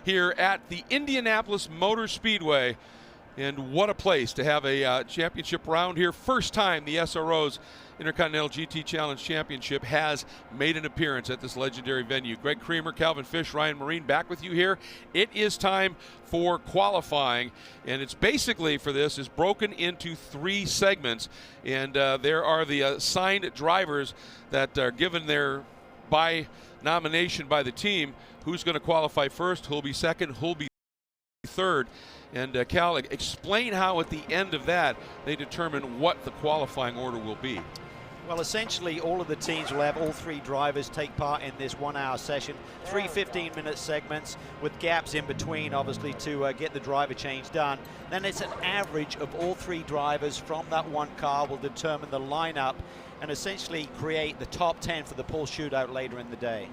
here at the Indianapolis Motor Speedway. And what a place to have a championship round here. First time the SRO's Intercontinental GT Challenge Championship has made an appearance at this legendary venue. Greg Creamer, Calvin Fish, Ryan Marine back with you here. It is time for qualifying, and it's basically for this is broken into 3 segments. And there are the assigned drivers that are given their by nomination by the team. Who's going to qualify first, who'll be second, who'll be third. And Cal, explain how at the end of that they determine what the qualifying order will be. Well, essentially all of the teams will have all 3 drivers take part in this 1-hour session, 3 15-minute segments with gaps in between, obviously, to get the driver change done. Then it's an average of all 3 drivers from that one car will determine the lineup and essentially create the top 10 for the Pole Shootout later in the day.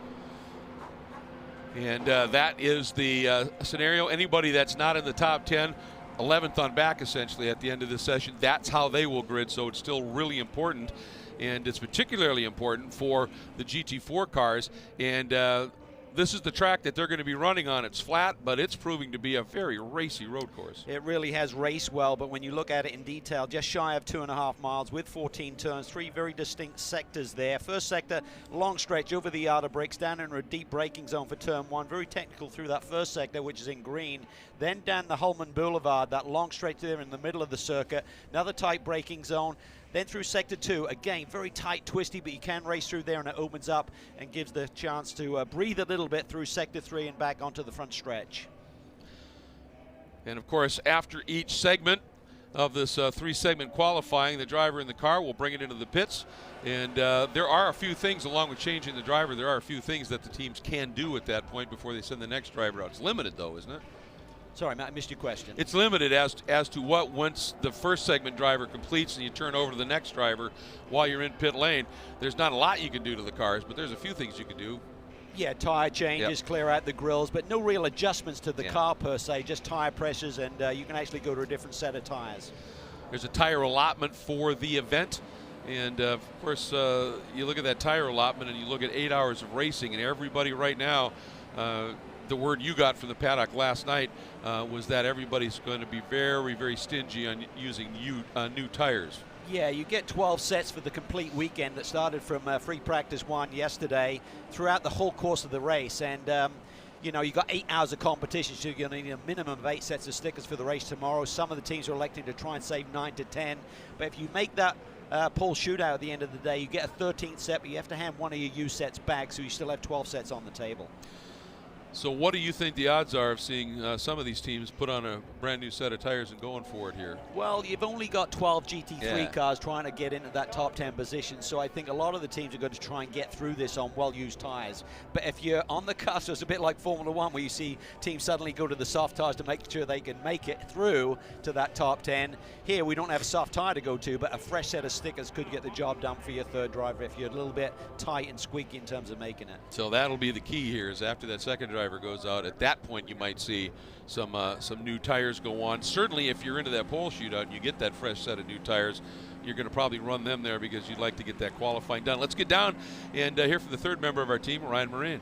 And that is the scenario. Anybody that's not in the top 10, 11th on back essentially at the end of this session, that's how they will grid. So it's still really important, and it's particularly important for the GT4 cars. And this is the track that they're going to be running on. It's flat, but it's proving to be a very racy road course. It really has raced well, but when you look at it in detail, just shy of 2.5 miles with 14 turns, 3 very distinct sectors there. First sector, long stretch over the yard of bricks, down in a deep braking zone for turn 1. Very technical through that first sector, which is in green. Then down the Holman Boulevard, that long stretch there in the middle of the circuit. Another tight braking zone. Then through sector 2, again, very tight, twisty, but you can race through there and it opens up and gives the chance to breathe a little bit through sector 3 and back onto the front stretch. And of course, after each segment of this 3-segment qualifying, the driver in the car will bring it into the pits. And there are a few things, along with changing the driver, there are a few things that the teams can do at that point before they send the next driver out. It's limited though, isn't it? Sorry, Matt, I missed your question. It's limited as to what, once the first segment driver completes and you turn over to the next driver while you're in pit lane, there's not a lot you can do to the cars, but there's a few things you can do. Yeah, tire changes, clear out the grills, but no real adjustments to the car per se, just tire pressures, and you can actually go to a different set of tires. There's a tire allotment for the event. And of course, you look at that tire allotment and you look at 8 hours of racing, and everybody right now, the word you got from the paddock last night was that everybody's going to be very, very stingy on using new tires. Yeah, you get 12 sets for the complete weekend that started from free practice 1 yesterday throughout the whole course of the race. And you know, you got 8 hours of competition, so you're going to need a minimum of 8 sets of stickers for the race tomorrow. Some of the teams are electing to try and save 9 to 10. But if you make that Pole Shootout at the end of the day, you get a 13th set, but you have to hand one of your used sets back, so you still have 12 sets on the table. So what do you think the odds are of seeing some of these teams put on a brand new set of tires and going for it here? Well, you've only got 12 GT3 cars trying to get into that top 10 position, so I think a lot of the teams are going to try and get through this on well-used tires. But if you're on the cusp, it's a bit like Formula 1 where you see teams suddenly go to the soft tires to make sure they can make it through to that top 10. Here, we don't have a soft tire to go to, but a fresh set of stickers could get the job done for your third driver if you're a little bit tight and squeaky in terms of making it. So that'll be the key here, is after that second driver goes out, at that point you might see some new tires go on. Certainly if you're into that pole shootout and you get that fresh set of new tires, you're going to probably run them there because you'd like to get that qualifying done. Let's get down and hear from the third member of our team, Ryan Marine.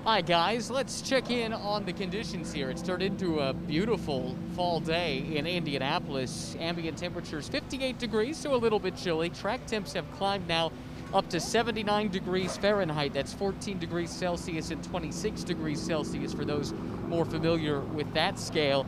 Hi guys, let's check in on the conditions here. It's turned into a beautiful fall day in Indianapolis. Ambient temperatures 58 degrees, so a little bit chilly. Track temps have climbed now up to 79 degrees Fahrenheit. That's 14 degrees Celsius and 26 degrees Celsius for those more familiar with that scale.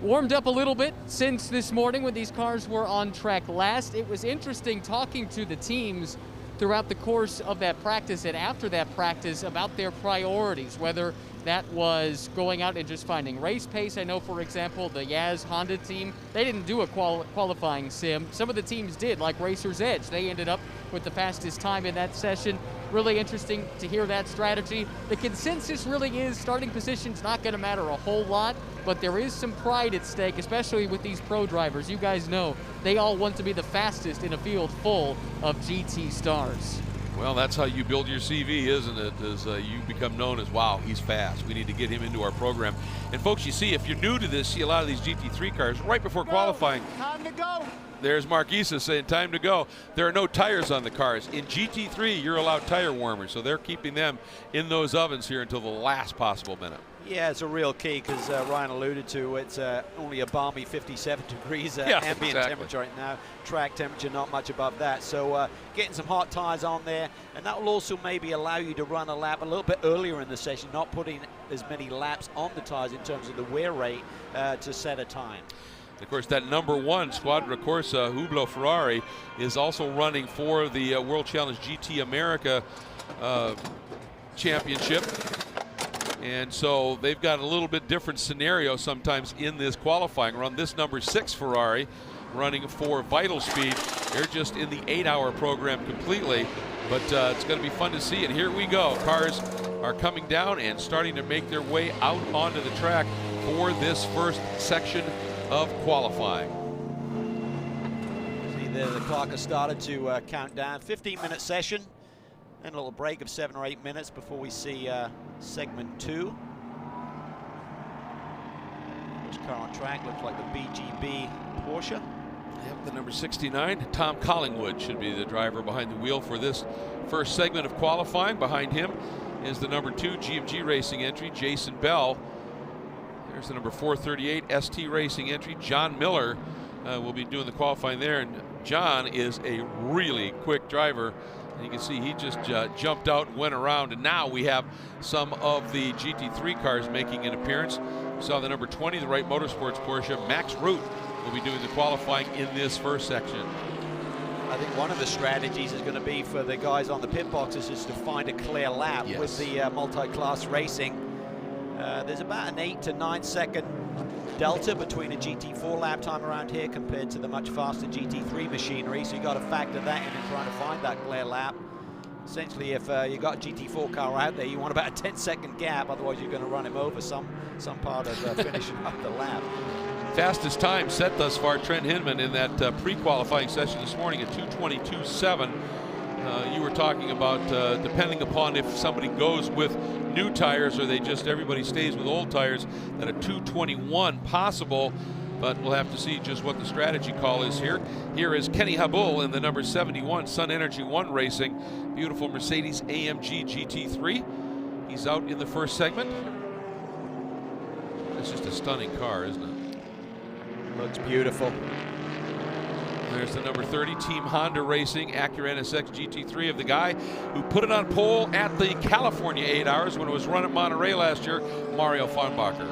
Warmed up a little bit since this morning when these cars were on track last. It was interesting talking to the teams throughout the course of that practice and after that practice about their priorities, whether that was going out and just finding race pace. I know, for example, the Yaz Honda team, they didn't do a qualifying sim. Some of the teams did, like Racer's Edge. They ended up with the fastest time in that session. Really interesting to hear that strategy. The consensus really is starting position's not going to matter a whole lot, but there is some pride at stake, especially with these pro drivers. You guys know they all want to be the fastest in a field full of GT stars. Well, that's how you build your CV, isn't it? As you become known as, wow, he's fast. We need to get him into our program. And folks, you see, if you're new to this, see a lot of these GT3 cars right before qualifying. Time to go. There's Mark Issa saying time to go. There are no tires on the cars. In GT3, you're allowed tire warmers, so they're keeping them in those ovens here until the last possible minute. Yeah, it's a real key because Ryan alluded to it's only a balmy 57 degrees ambient temperature right now. Track temperature not much above that. So getting some hot tires on there, and that will also maybe allow you to run a lap a little bit earlier in the session, not putting as many laps on the tires in terms of the wear rate to set a time. Of course, that #1 Squadra Corsa Hublot Ferrari is also running for the World Challenge GT America Championship. And so they've got a little bit different scenario sometimes in this qualifying run. This #6 Ferrari running for Vital Speed. They're just in the 8-hour program completely, but it's going to be fun to see. And here we go. Cars are coming down and starting to make their way out onto the track for this first section of qualifying. See there, the clock has started to count down. 15-minute session. And a little break of 7 or 8 minutes before we see segment 2. First car on track looks like the BGB Porsche. Yep, the #69, Tom Collingwood, should be the driver behind the wheel for this first segment of qualifying. Behind him is the #2 GMG Racing entry, Jason Bell. There's the #438 ST Racing entry, John Miller will be doing the qualifying there. And John is a really quick driver. And you can see he just jumped out and went around, and now we have some of the GT3 cars making an appearance. We saw the #20, the Wright Motorsports Porsche. Max Root will be doing the qualifying in this first section. I think one of the strategies is going to be for the guys on the pit boxes is to find a clear lap with the multi-class racing. There's about an 8 to 9 second delta between a GT4 lap time around here compared to the much faster GT3 machinery, so you got to factor that in and trying to find that clear lap. Essentially, if you got a GT4 car out there, you want about a 10-second gap, otherwise you're going to run him over some part of finishing up the lap. Fastest time set thus far, Trent Hinman in that pre-qualifying session this morning at 2:22.7. You were talking about depending upon if somebody goes with new tires or everybody stays with old tires, that a 2:21 possible, but we'll have to see just what the strategy call is here. Here is Kenny Habul in the #71 Sun Energy 1 Racing. Beautiful Mercedes AMG GT3. He's out in the first segment. It's just a stunning car, isn't it? Looks beautiful. There's the #30 Team Honda Racing Acura NSX GT3 of the guy who put it on pole at the California 8 Hours when it was run at Monterey last year, Mario Farnbacher.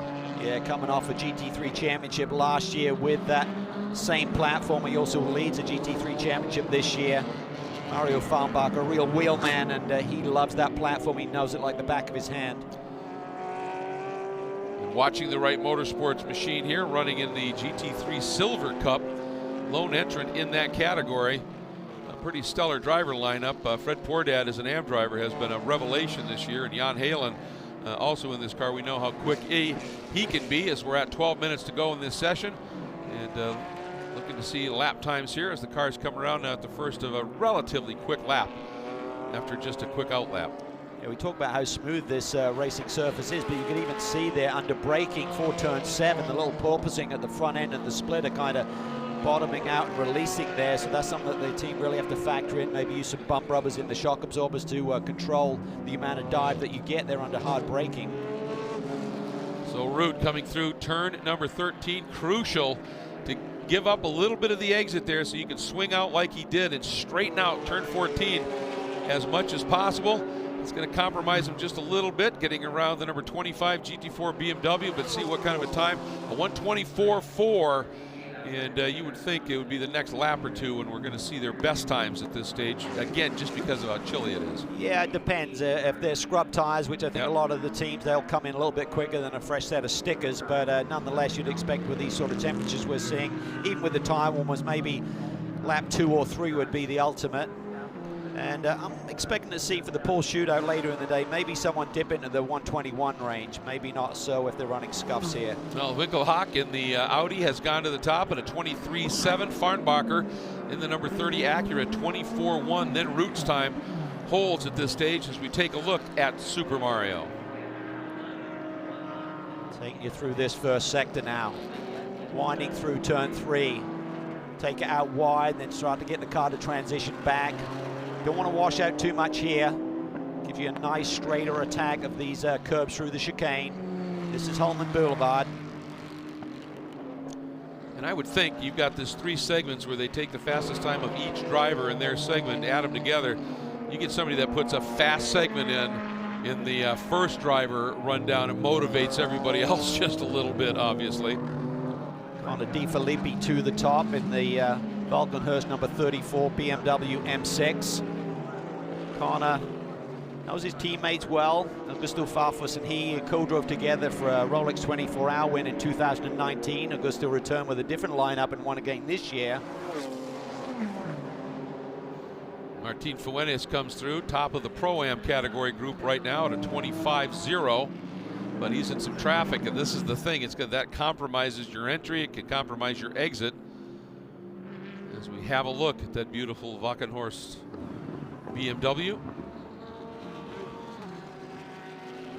Yeah, coming off a GT3 championship last year with that same platform. He also leads a GT3 championship this year. Mario Farnbacher, a real wheelman, and he loves that platform. He knows it like the back of his hand. And watching the Wright Motorsports machine here, running in the GT3 Silver Cup. Lone entrant in that category. A pretty stellar driver lineup. Fred Pourdad as an AM driver has been a revelation this year, and Jan Halen also in this car. We know how quick he can be as we're at 12 minutes to go in this session. And looking to see lap times here as the cars come around now at the first of a relatively quick lap after just a quick out lap. Yeah, we talk about how smooth this racing surface is, but you can even see there under braking for turn 7, the little porpoising at the front end and the splitter kind of bottoming out and releasing there, so that's something that the team really have to factor in. Maybe use some bump rubbers in the shock absorbers to control the amount of dive that you get there under hard braking. So Root coming through turn #13, crucial to give up a little bit of the exit there so you can swing out like he did and straighten out turn 14 as much as possible. It's going to compromise him just a little bit, getting around the #25 GT4 BMW, but see what kind of a time. A 1:24.4. And you would think it would be the next lap or two when we're going to see their best times at this stage, again, just because of how chilly it is. Yeah, it depends. If they're scrub tires, which I think a lot of the teams, they'll come in a little bit quicker than a fresh set of stickers, but nonetheless, you'd expect with these sort of temperatures we're seeing, even with the tire warmers, maybe lap 2 or 3 would be the ultimate. And I'm expecting to see for the Pole Shootout later in the day, maybe someone dip into the 121 range. Maybe not so if they're running scuffs here. Well, Winkelhock in the Audi has gone to the top at a 23.7. Farnbacher in the #30 Acura, 24.1. Then Root's time holds at this stage as we take a look at Super Mario. Taking you through this first sector now. Winding through turn 3. Take it out wide, then start to get the car to transition back. Don't want to wash out too much here. Give you a nice straighter attack of these curbs through the chicane. This is Holman Boulevard. And I would think you've got this 3 segments where they take the fastest time of each driver in their segment, add them together. You get somebody that puts a fast segment in the first driver rundown. It motivates everybody else just a little bit, obviously. Connor De Filippi to the top in the Falkenhurst number 34 BMW M6. Connor knows his teammates well. Augusto Farfus and he co-drove together for a Rolex 24-hour win in 2019. Augusto returned with a different lineup and won again this year. Martin Fuentes comes through, top of the Pro-Am category group right now at a 25-0. But he's in some traffic, and this is the thing. It's good that compromises your entry. It can compromise your exit. As we have a look at that beautiful Falkenhorst BMW.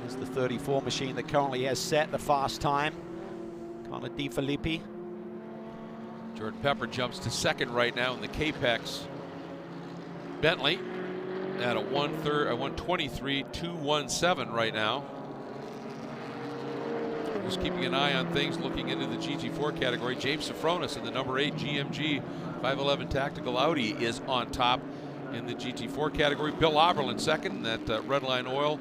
It's the 34 machine that currently has set the fast time. Connor De Filippi. Jordan Pepper jumps to second right now in the Capex Bentley at a 123.217 right now. Just keeping an eye on things, looking into the GT4 category. James Safronis in the number 8 GMG 511 Tactical Audi is on top in the GT4 category. Bill Oberlin second, that Redline Oil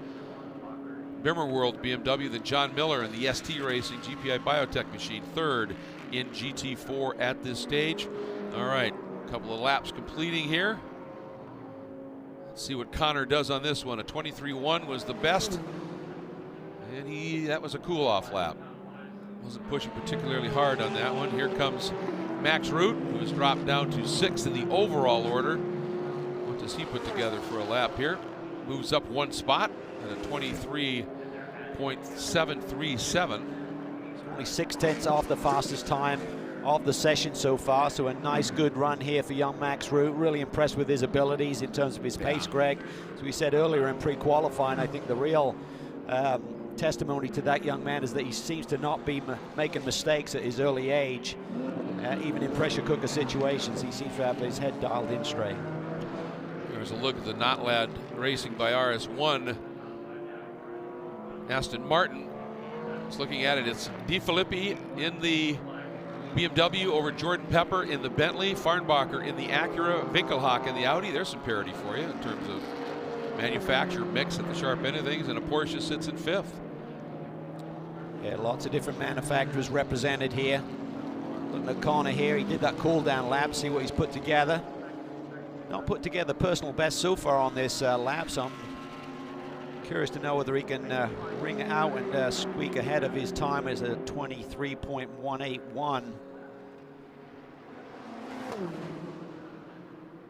Bimmer World BMW. Then John Miller in the ST Racing GPI Biotech machine, third in GT4 at this stage. All right, a couple of laps completing here. Let's see what Connor does on this one. A 23.1 was the best. And that was a cool-off lap. Wasn't pushing particularly hard on that one. Here comes Max Root, who has dropped down to 6th in the overall order. What does he put together for a lap here? Moves up 1 spot at a 23.737. Only 6/10 off the fastest time of the session so far, so a nice good run here for young Max Root. Really impressed with his abilities in terms of his pace, Greg. As we said earlier in pre-qualifying, I think the real testimony to that young man is that he seems to not be making mistakes at his early age. Even in pressure cooker situations, he seems to have his head dialed in straight. There's a look at the Notlad Racing by RS1. Aston Martin is looking at it. It's De Filippi in the BMW over Jordan Pepper in the Bentley, Farnbacher in the Acura, Winkelhock in the Audi. There's some parity for you in terms of manufacturer mix at the sharp end of things, and a Porsche sits in 5th. Yeah, lots of different manufacturers represented here. Looking at Connor here, he did that cool down lap, see what he's put together. Not put together personal best so far on this lap, so I'm curious to know whether he can ring it out and squeak ahead of his time as a 23.181.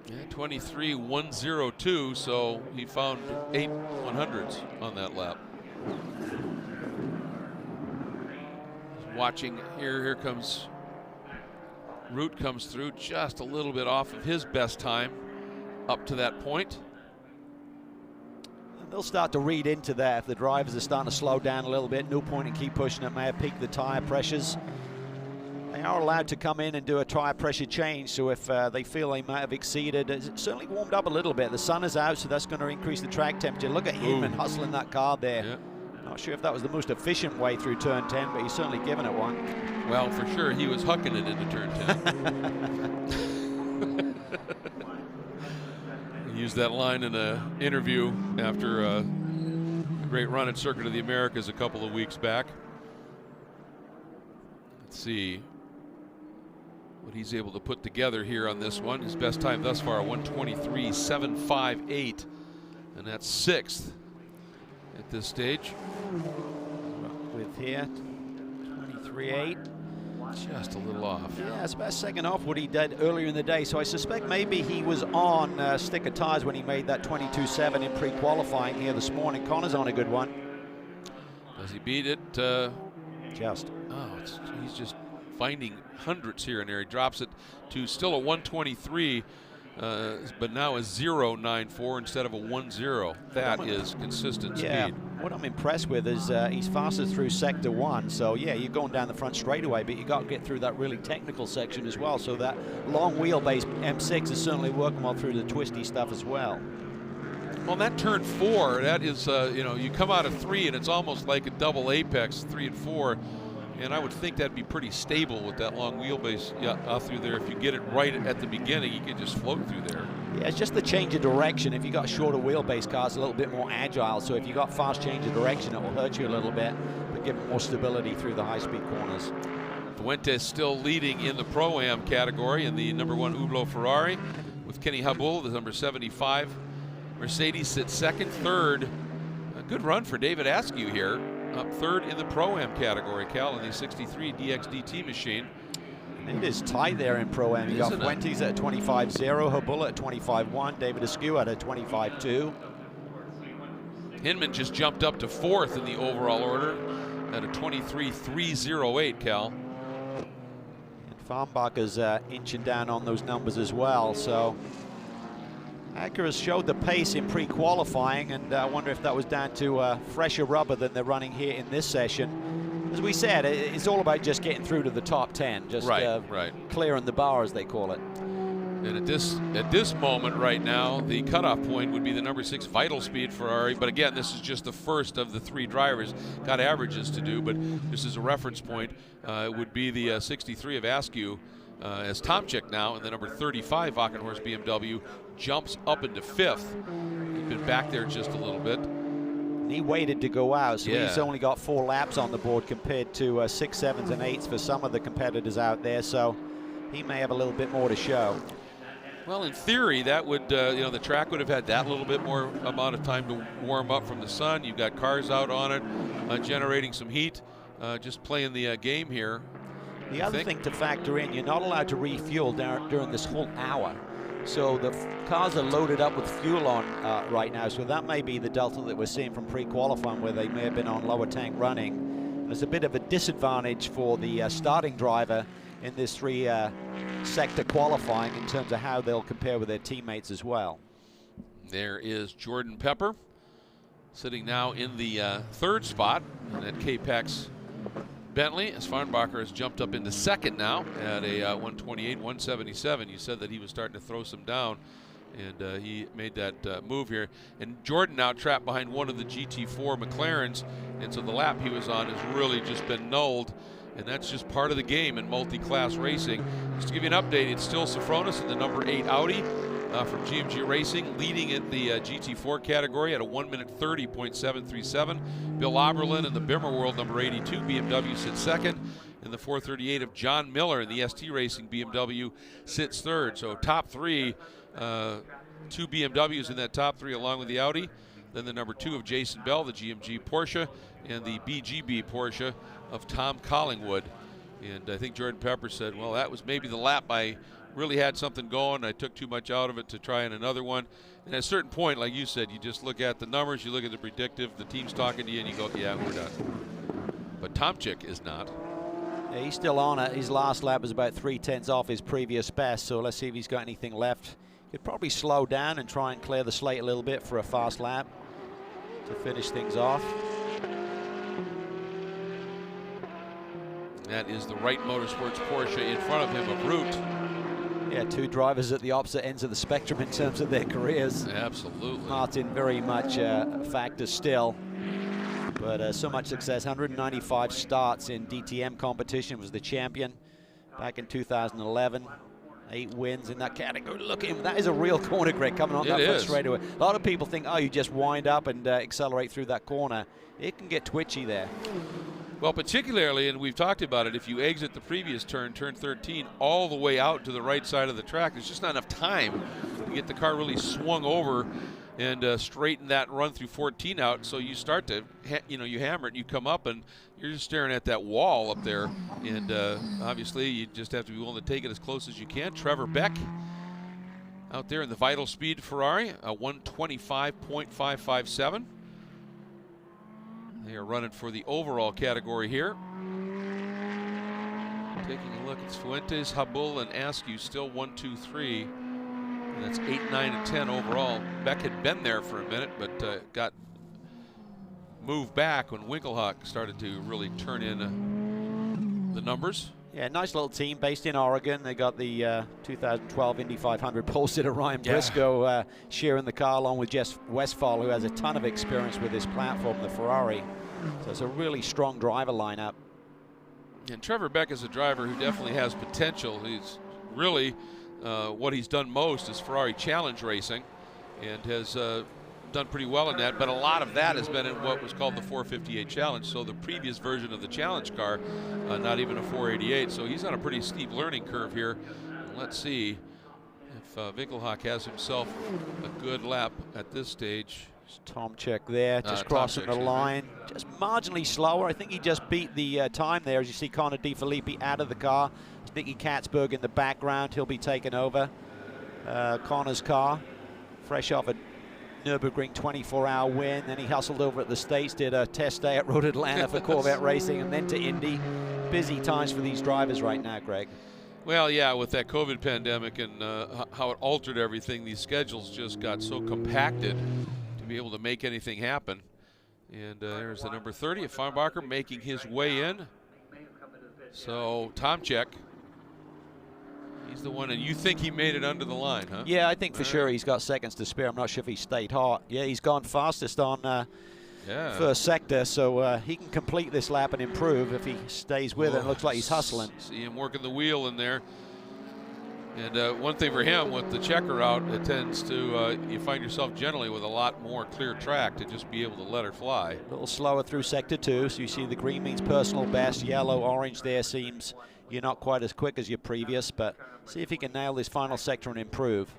Yeah, 23.102, so he found 8 100s on that lap. Watching here comes Root, comes through just a little bit off of his best time up to that point. And they'll start to read into that if the drivers are starting to slow down a little bit. No point in keep pushing it, may have peaked the tire pressures. They are allowed to come in and do a tire pressure change, so if they feel they might have exceeded, it's certainly warmed up a little bit. The sun is out, so that's going to increase the track temperature. Look at him and hustling that car there. Yeah. Not sure if that was the most efficient way through turn 10, but he's certainly given it one. Well, for sure, he was hucking it into turn 10. He used that line in an interview after a great run at Circuit of the Americas a couple of weeks back. Let's see what he's able to put together here on this one. His best time thus far, 123.758, and that's 6th at this stage. With here, 23.8. Just a little off. Yeah, it's about a second off what he did earlier in the day, so I suspect maybe he was on stick of tires when he made that 22.7 in pre-qualifying here this morning. Connor's on a good one. Does he beat it? Just. Oh, he's just finding hundreds here and there. He drops it to still a 123, but now a 0.94 instead of a 1.0. That is consistent speed. What I'm impressed with is he's faster through sector 1. So yeah, you're going down the front straightaway, but you got to get through that really technical section as well. So that long wheelbase M6 is certainly working well through the twisty stuff as well. Well, that turn 4, that is, you know, you come out of 3 and it's almost like a double apex, 3 and 4. And I would think that'd be pretty stable with that long wheelbase out through there. If you get it right at the beginning, you can just float through there. Yeah, it's just the change of direction. If you got shorter wheelbase cars, a little bit more agile. So if you got fast change of direction, it will hurt you a little bit, but give it more stability through the high-speed corners. Fuentes still leading in the Pro-Am category in the #1 Hublot Ferrari, with Kenny Habul, the number 75. Mercedes sits second. Third, a good run for David Askew here, up third in the Pro-Am category, Cal, in the 63 DXDT machine. It is tight there in Pro-Am. You got Fuentes at 25.0, Habula at 25.1, David Askew at a 25.2. Hinman just jumped up to 4th in the overall order at a 23.308, Cal. And Farnbacher's inching down on those numbers as well. So Acura's showed the pace in pre-qualifying, and I wonder if that was down to fresher rubber than they're running here in this session. As we said, it's all about just getting through to the top 10, just clearing the bar, as they call it. And at this moment right now, the cutoff point would be the number 6 Vital Speed Ferrari. But again, this is just the first of the 3 drivers. Got averages to do, but this is a reference point. It would be the 63 of Askew as Tomczyk now, and the number 35 Wackenhorst BMW jumps up into 5th. He's been back there just a little bit. He waited to go out, so he's only got 4 laps on the board compared to 6, 7s, and 8s for some of the competitors out there, so he may have a little bit more to show. Well, in theory, that would, you know, the track would have had that little bit more amount of time to warm up from the sun. You've got cars out on it, generating some heat, just playing the game here. The other thing to factor in, you're not allowed to refuel during this whole hour. So the cars are loaded up with fuel on right now, so that may be the delta that we're seeing from pre-qualifying, where they may have been on lower tank running. There's a bit of a disadvantage for the starting driver in this 3-sector qualifying in terms of how they'll compare with their teammates as well. There is Jordan Pepper sitting now in the 3rd spot in that K-Pax Bentley, as Farnbacher has jumped up into 2nd now at a 128, 177. You said that he was starting to throw some down, and he made that move here. And Jordan now trapped behind one of the GT4 McLarens, and so the lap he was on has really just been nulled, and that's just part of the game in multi-class racing. Just to give you an update, it's still Safronis in the number 8 Audi from GMG Racing, leading in the GT4 category at a 1:30.737. Bill Oberlin in the Bimmer World number 82 BMW sits 2nd. In the 438 of John Miller in the ST Racing BMW sits 3rd. So top 3, 2 BMWs in that top 3 along with the Audi. Then the number 2 of Jason Bell, the GMG Porsche, and the BGB Porsche of Tom Collingwood. And I think Jordan Pepper said, well, that was maybe the lap I really had something going. I took too much out of it to try in another one. And at a certain point, like you said, you just look at the numbers, you look at the predictive, the team's talking to you, and you go, yeah, we're done. But Tomczyk is not. Yeah, he's still on it. His last lap was about 3/10 off his previous best, so let's see if he's got anything left. He'd probably slow down and try and clear the slate a little bit for a fast lap to finish things off. That is the Wright Motorsports Porsche in front of him, a Brute. Yeah, 2 drivers at the opposite ends of the spectrum in terms of their careers. Absolutely. Martin very much a factor still, but so much success. 195 starts in DTM competition, was the champion back in 2011. 8 wins in that category. Look at him, that is a real corner, Greg, coming on that front straightaway. A lot of people think, oh, you just wind up and accelerate through that corner. It can get twitchy there. Well, particularly, and we've talked about it, if you exit the previous turn, turn 13, all the way out to the right side of the track, there's just not enough time to get the car really swung over and straighten that run through 14 out. So you start to, you hammer it, and you come up, and you're just staring at that wall up there. And obviously, you just have to be willing to take it as close as you can. Trevor Beck out there in the Vital Speed Ferrari, a 125.557. They are running for the overall category here. Taking a look, it's Fuentes, Habul, and Askew still 1, 2, 3. And that's 8, 9, and 10 overall. Beck had been there for a minute, but got moved back when Winkelhock started to really turn in the numbers. Yeah, nice little team based in Oregon. They got the 2012 Indy 500 pole sitter Ryan Briscoe sharing the car along with Jess Westphal, who has a ton of experience with this platform, the Ferrari. So it's a really strong driver lineup. And Trevor Beck is a driver who definitely has potential. He's really, what he's done most is Ferrari Challenge racing, and has done pretty well in that, but a lot of that has been in what was called the 458 Challenge, so the previous version of the Challenge car, not even a 488, so he's on a pretty steep learning curve here. And let's see if Winkelhock has himself a good lap at this stage. Tomczyk there, just crossing the line, just marginally slower. I think he just beat the time there, as you see Connor DeFilippi out of the car. Nicky Katzberg in the background, he'll be taking over Connor's car, fresh off a Nürburgring 24-hour win. Then he hustled over at the States, did a test day at Road Atlanta for Corvette Racing, and then to Indy. Busy times for these drivers right now, Greg. Well, yeah, with that COVID pandemic and how it altered everything, these schedules just got so compacted to be able to make anything happen. And there's the number 30 of Farnbacher making his way in. So Tomczyk, he's the one, and you think he made it under the line, huh? Yeah, I think for sure he's got seconds to spare. I'm not sure if he stayed hot. Yeah, he's gone fastest on first sector, so he can complete this lap and improve if he stays with it. It looks like he's hustling. See him working the wheel in there. And one thing for him, with the checker out, it tends to, you find yourself generally with a lot more clear track to just be able to let her fly. A little slower through sector 2, so you see the green means personal best. Yellow, orange there seems you're not quite as quick as your previous, but see if he can nail this final sector and improve.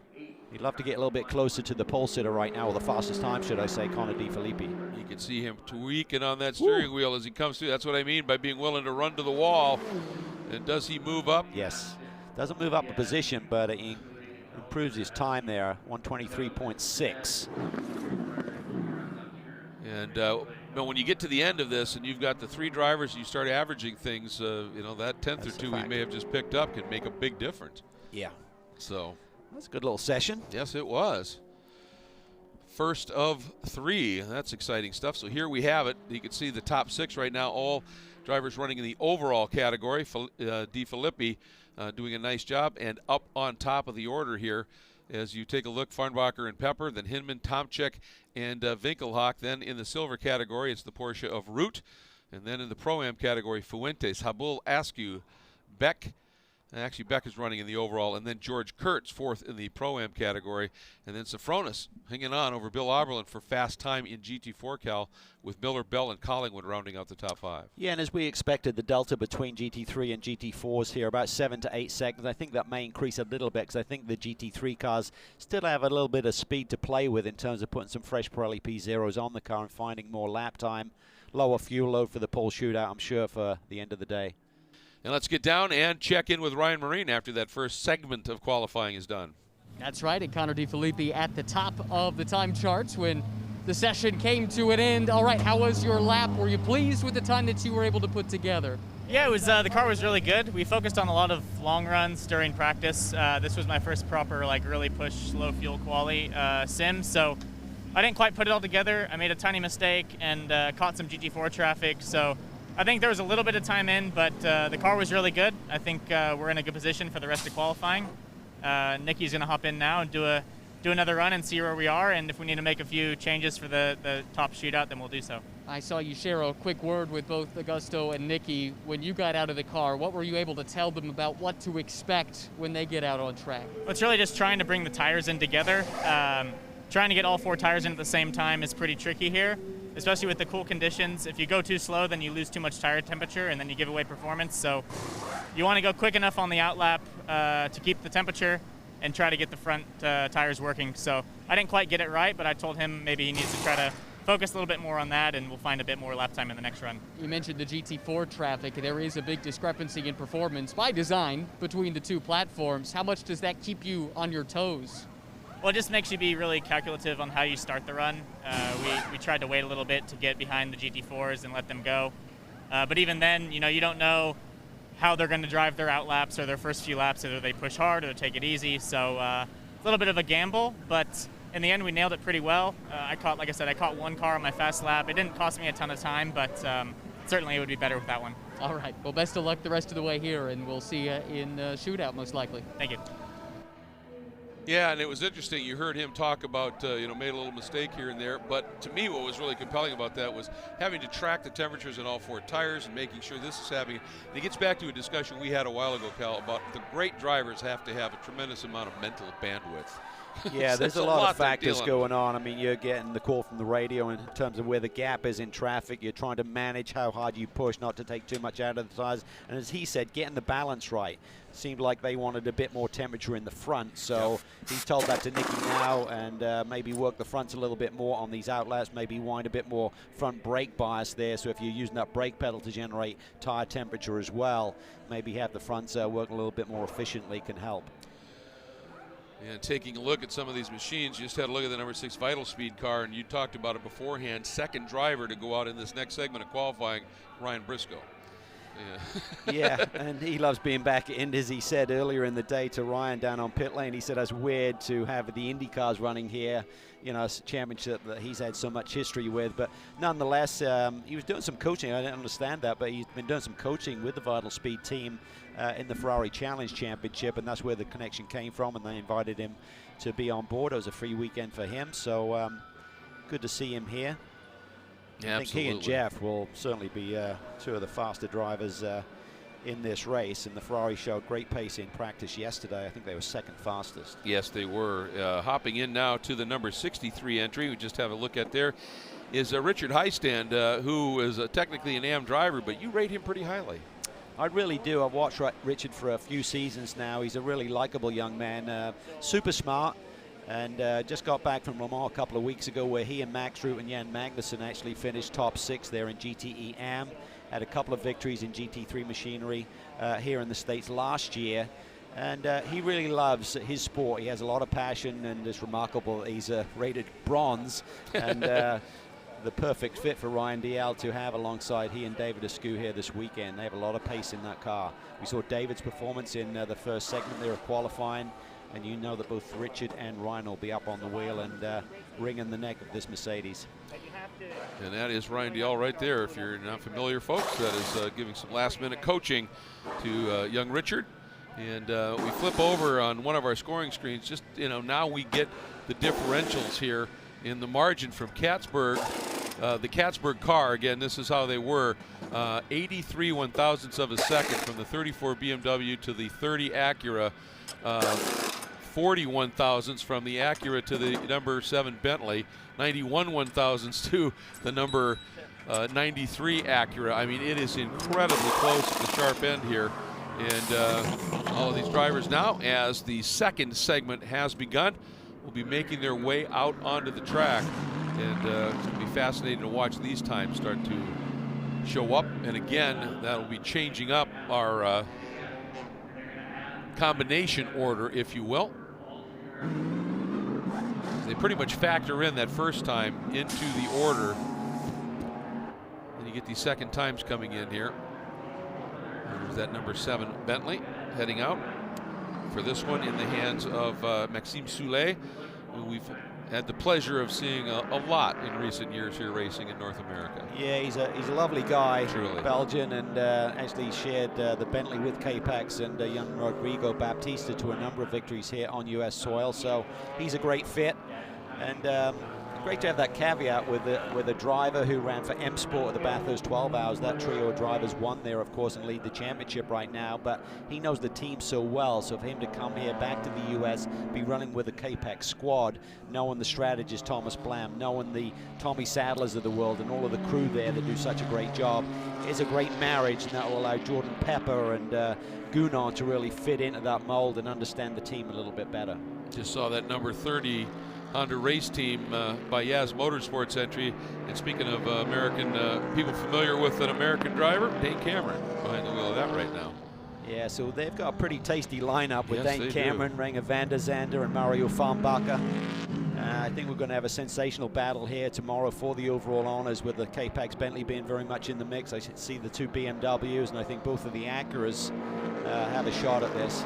He'd love to get a little bit closer to the pole sitter right now, or the fastest time, should I say, Connor DeFilippi. You can see him tweaking on that steering wheel as he comes through. That's what I mean by being willing to run to the wall. And does he move up? Yes. Doesn't move up a position, but he improves his time there, 123.6. And when you get to the end of this and you've got the 3 drivers, you start averaging things, you know, that 10th or 2 we may have just picked up can make a big difference. Yeah. So that's a good little session. Yes, it was. First of 3. That's exciting stuff. So here we have it. You can see the top 6 right now, all drivers running in the overall category. DeFilippi doing a nice job, and up on top of the order here as you take a look, Farnbacher and Pepper, then Hinman, Tomczyk, and Winkelhock. Then in the silver category, it's the Porsche of Root. And then in the Pro-Am category, Fuentes, Habul, Askew, Beck. Actually, Beck is running in the overall. And then George Kurtz, 4th in the Pro-Am category. And then Safronis hanging on over Bill Oberlin for fast time in GT4 Cal, with Miller, Bell, and Collingwood rounding out the top 5. Yeah, and as we expected, the delta between GT3 and GT4s here, about 7 to 8 seconds. I think that may increase a little bit because I think the GT3 cars still have a little bit of speed to play with in terms of putting some fresh Pirelli P0s on the car and finding more lap time. Lower fuel load for the pole shootout, I'm sure, for the end of the day. And let's get down and check in with Ryan Marine after that first segment of qualifying is done. That's right, and Connor DeFilippi at the top of the time charts when the session came to an end. All right, how was your lap? Were you pleased with the time that you were able to put together? Yeah, it was. The car was really good. We focused on a lot of long runs during practice. This was my first proper, really push low fuel quali sim, so I didn't quite put it all together. I made a tiny mistake and caught some GT4 traffic, so I think there was a little bit of time in, but the car was really good. I think we're in a good position for the rest of qualifying. Nicky's going to hop in now and do another run and see where we are, and if we need to make a few changes for the top shootout, then we'll do so. I saw you share a quick word with both Augusto and Nicky. When you got out of the car, what were you able to tell them about what to expect when they get out on track? Well, it's really just trying to bring the tires in together. Trying to get all 4 tires in at the same time is pretty tricky here, especially with the cool conditions. If you go too slow, then you lose too much tire temperature and then you give away performance. So you want to go quick enough on the outlap to keep the temperature and try to get the front tires working. So I didn't quite get it right, but I told him maybe he needs to try to focus a little bit more on that, and we'll find a bit more lap time in the next run. You mentioned the GT4 traffic. There is a big discrepancy in performance by design between the 2 platforms. How much does that keep you on your toes? Well, it just makes you be really calculative on how you start the run. We tried to wait a little bit to get behind the GT4s and let them go. But even then, you don't know how they're going to drive their outlaps or their first few laps, whether they push hard or they take it easy. So a little bit of a gamble, but in the end, we nailed it pretty well. Like I said, I caught 1 car on my fast lap. It didn't cost me a ton of time, but certainly it would be better with that one. All right. Well, best of luck the rest of the way here, and we'll see you in shootout most likely. Thank you. Yeah, and it was interesting. You heard him talk about, made a little mistake here and there. But to me, what was really compelling about that was having to track the temperatures in all 4 tires and making sure this is happening. And it gets back to a discussion we had a while ago, Cal, about the great drivers have to have a tremendous amount of mental bandwidth. Yeah, there's a lot of factors going on. I mean, you're getting the call from the radio in terms of where the gap is in traffic. You're trying to manage how hard you push, not to take too much out of the tires. And as he said, getting the balance right. Seemed like they wanted a bit more temperature in the front, so he's told that to Nicky now, and maybe work the fronts a little bit more on these outlets, maybe wind a bit more front brake bias there, so if you're using that brake pedal to generate tire temperature as well, maybe have the fronts work a little bit more efficiently can help. And taking a look at some of these machines, you just had a look at the number 6 Vital Speed car, and you talked about it beforehand. Second driver to go out in this next segment of qualifying, Ryan Briscoe. Yeah, and he loves being back in, as he said earlier in the day to Ryan down on pit lane. He said it's weird to have the Indy cars running here, a championship that he's had so much history with. But nonetheless, he was doing some coaching. I didn't understand that, but he's been doing some coaching with the Vital Speed team in the Ferrari Challenge Championship, and that's where the connection came from, and they invited him to be on board. It was a free weekend for him, so good to see him here. Yeah, I think he and Jeff will certainly be 2 of the faster drivers in this race, and the Ferrari showed great pace in practice yesterday. I think they were 2nd fastest. Yes, they were. Hopping in now to the number 63 entry, we just have a look at there, is Richard Heistand, who is technically an AM driver, but you rate him pretty highly. I really do. I've watched Richard for a few seasons now. He's a really likable young man, super smart. And just got back from Le Mans a couple of weeks ago, where he and Max Root and Jan Magnussen actually finished top 6 there in GTE AM. Had a couple of victories in GT3 machinery here in the States last year. And he really loves his sport. He has a lot of passion, and it's remarkable that he's rated bronze. And the perfect fit for Ryan DL to have alongside he and David Askew here this weekend. They have a lot of pace in that car. We saw David's performance in the first segment there of qualifying. And you know that both Richard and Ryan will be up on the wheel and wringing the neck of this Mercedes. And that is Ryan DL right there. If you're not familiar, folks, that is giving some last-minute coaching to young Richard. And we flip over on one of our scoring screens. Just, now we get the differentials here in the margin from Catsburg. The Catsburg car, again, this is how they were. 83 1,000ths of a second from the 34 BMW to the 30 Acura. 41 thousandths from the Acura to the number 7 Bentley, 91 1,000ths to the number 93 Acura. I mean, it is incredibly close at the sharp end here. And all of these drivers now, as the second segment has begun, will be making their way out onto the track. And it's going to be fascinating to watch these times start to show up. And again, that'll be changing up our combination order, if you will. They pretty much factor in that first time into the order. And you get these second times coming in here. There's that number 7 Bentley heading out for this one in the hands of Maxime Soulet, who we've had the pleasure of seeing a lot in recent years here racing in North America. Yeah, he's a lovely guy, truly. Belgian, and actually shared the Bentley with K-Pax and young Rodrigo Baptista to a number of victories here on U.S. soil. So he's a great fit, and great to have that caveat with a driver who ran for M Sport at the Bathurst 12 Hours. That trio of drivers won there, of course, and lead the championship right now. But he knows the team so well, so for him to come here back to the U.S., be running with the K-Pax squad, knowing the strategist Thomas Blam, knowing the Tommy Sadlers of the world, and all of the crew there that do such a great job, is a great marriage, and that will allow Jordan Pepper and Gunan to really fit into that mold and understand the team a little bit better. Just saw that number 30 Honda race team by Yaz Motorsports entry. And speaking of American people familiar with an American driver, Dane Cameron behind the wheel of that right now. Yeah, so they've got a pretty tasty lineup with Yes, Dane Cameron, Renger van der Zande, and Mario Farnbacher. I think we're going to have a sensational battle here tomorrow for the overall honors, with the K-Pax Bentley being very much in the mix. I see the 2 BMWs, and I think both of the Acuras have a shot at this.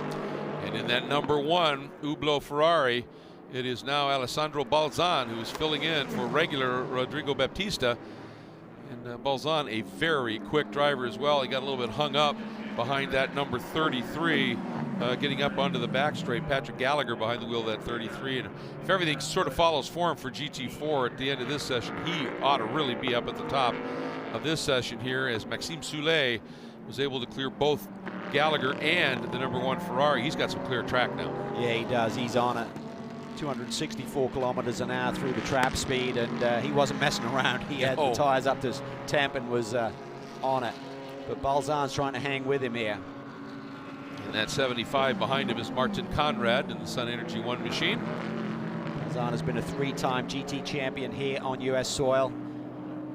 And in that number 1 Hublot Ferrari, it is now Alessandro Balzan who's filling in for regular Rodrigo Baptista. And Balzan, a very quick driver as well. He got a little bit hung up behind that number 33, getting up onto the back straight. Patrick Gallagher behind the wheel of that 33. And if everything sort of follows form for GT4 at the end of this session, he ought to really be up at the top of this session here, as Maxime Soulet was able to clear both Gallagher and the number 1 Ferrari. He's got some clear track now. Yeah, he does. He's on it. 264 kilometers an hour through the trap speed, and he wasn't messing around. He had the tires up to his temp and was on it. But Balzan's trying to hang with him here. And that 75 behind him is Martin Conrad in the Sun Energy 1 machine. Balzan has been a 3-time GT champion here on US soil.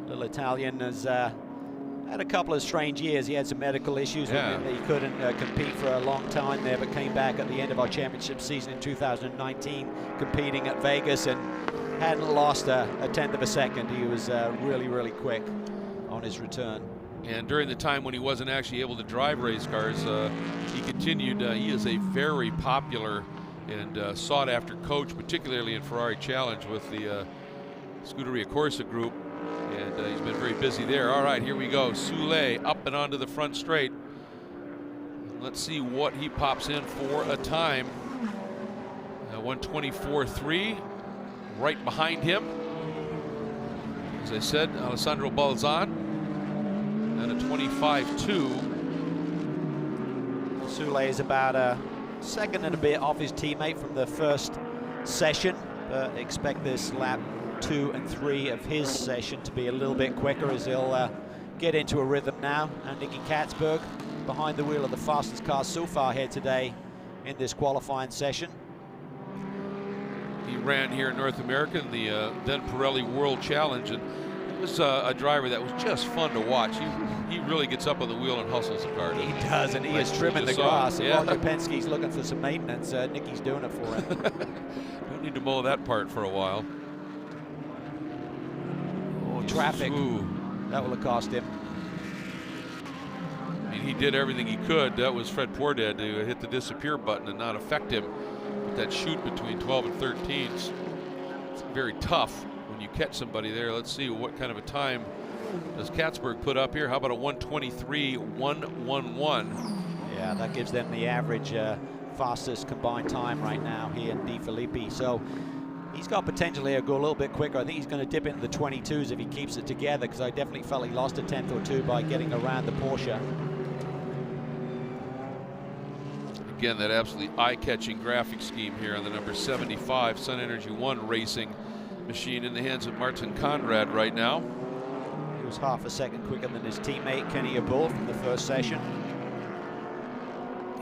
Little Italian has had a couple of strange years. He had some medical issues. He couldn't compete for a long time there, but came back at the end of our championship season in 2019, competing at Vegas, and hadn't lost a tenth of a second. He was really, really quick on his return. And during the time when he wasn't actually able to drive race cars, he continued. He is a very popular and sought-after coach, particularly in Ferrari Challenge with the Scuderia Corsa group. And he's been very busy there. All right, here we go. Soulet up and onto the front straight. Let's see what he pops in for a time. 1:24.3, right behind him. As I said, Alessandro Balzan at a 25.2. Soulet is about a second and a bit off his teammate from the first session. Expect this lap 2 and 3 of his session to be a little bit quicker as he'll get into a rhythm now. And Nicky Katzberg behind the wheel of the fastest car so far here today in this qualifying session. He ran here in North America in the then Pirelli World Challenge, and he was a driver that was just fun to watch. He really gets up on the wheel and hustles the car. He does, and he is trimming the grass. While Lipinski's looking for some maintenance, Nicky's doing it for him. Don't need to mow that part for a while. Traffic. Ooh. That will have cost him. I mean, he did everything he could. That was Fred Pourdad to hit the disappear button and not affect him. But that chute between 12 and 13 is very tough when you catch somebody there. Let's see what kind of a time does Katzberg put up here. How about a 1:23.111? Yeah, that gives them the average fastest combined time right now here in De Filippi. So he's got potential here to go a little bit quicker. I think he's going to dip into the 22s if he keeps it together, because I definitely felt he lost a tenth or two by getting around the Porsche. Again, that absolutely eye-catching graphic scheme here on the number 75 Sun Energy 1 racing machine in the hands of Martin Conrad right now. He was half a second quicker than his teammate Kenny Abul from the first session.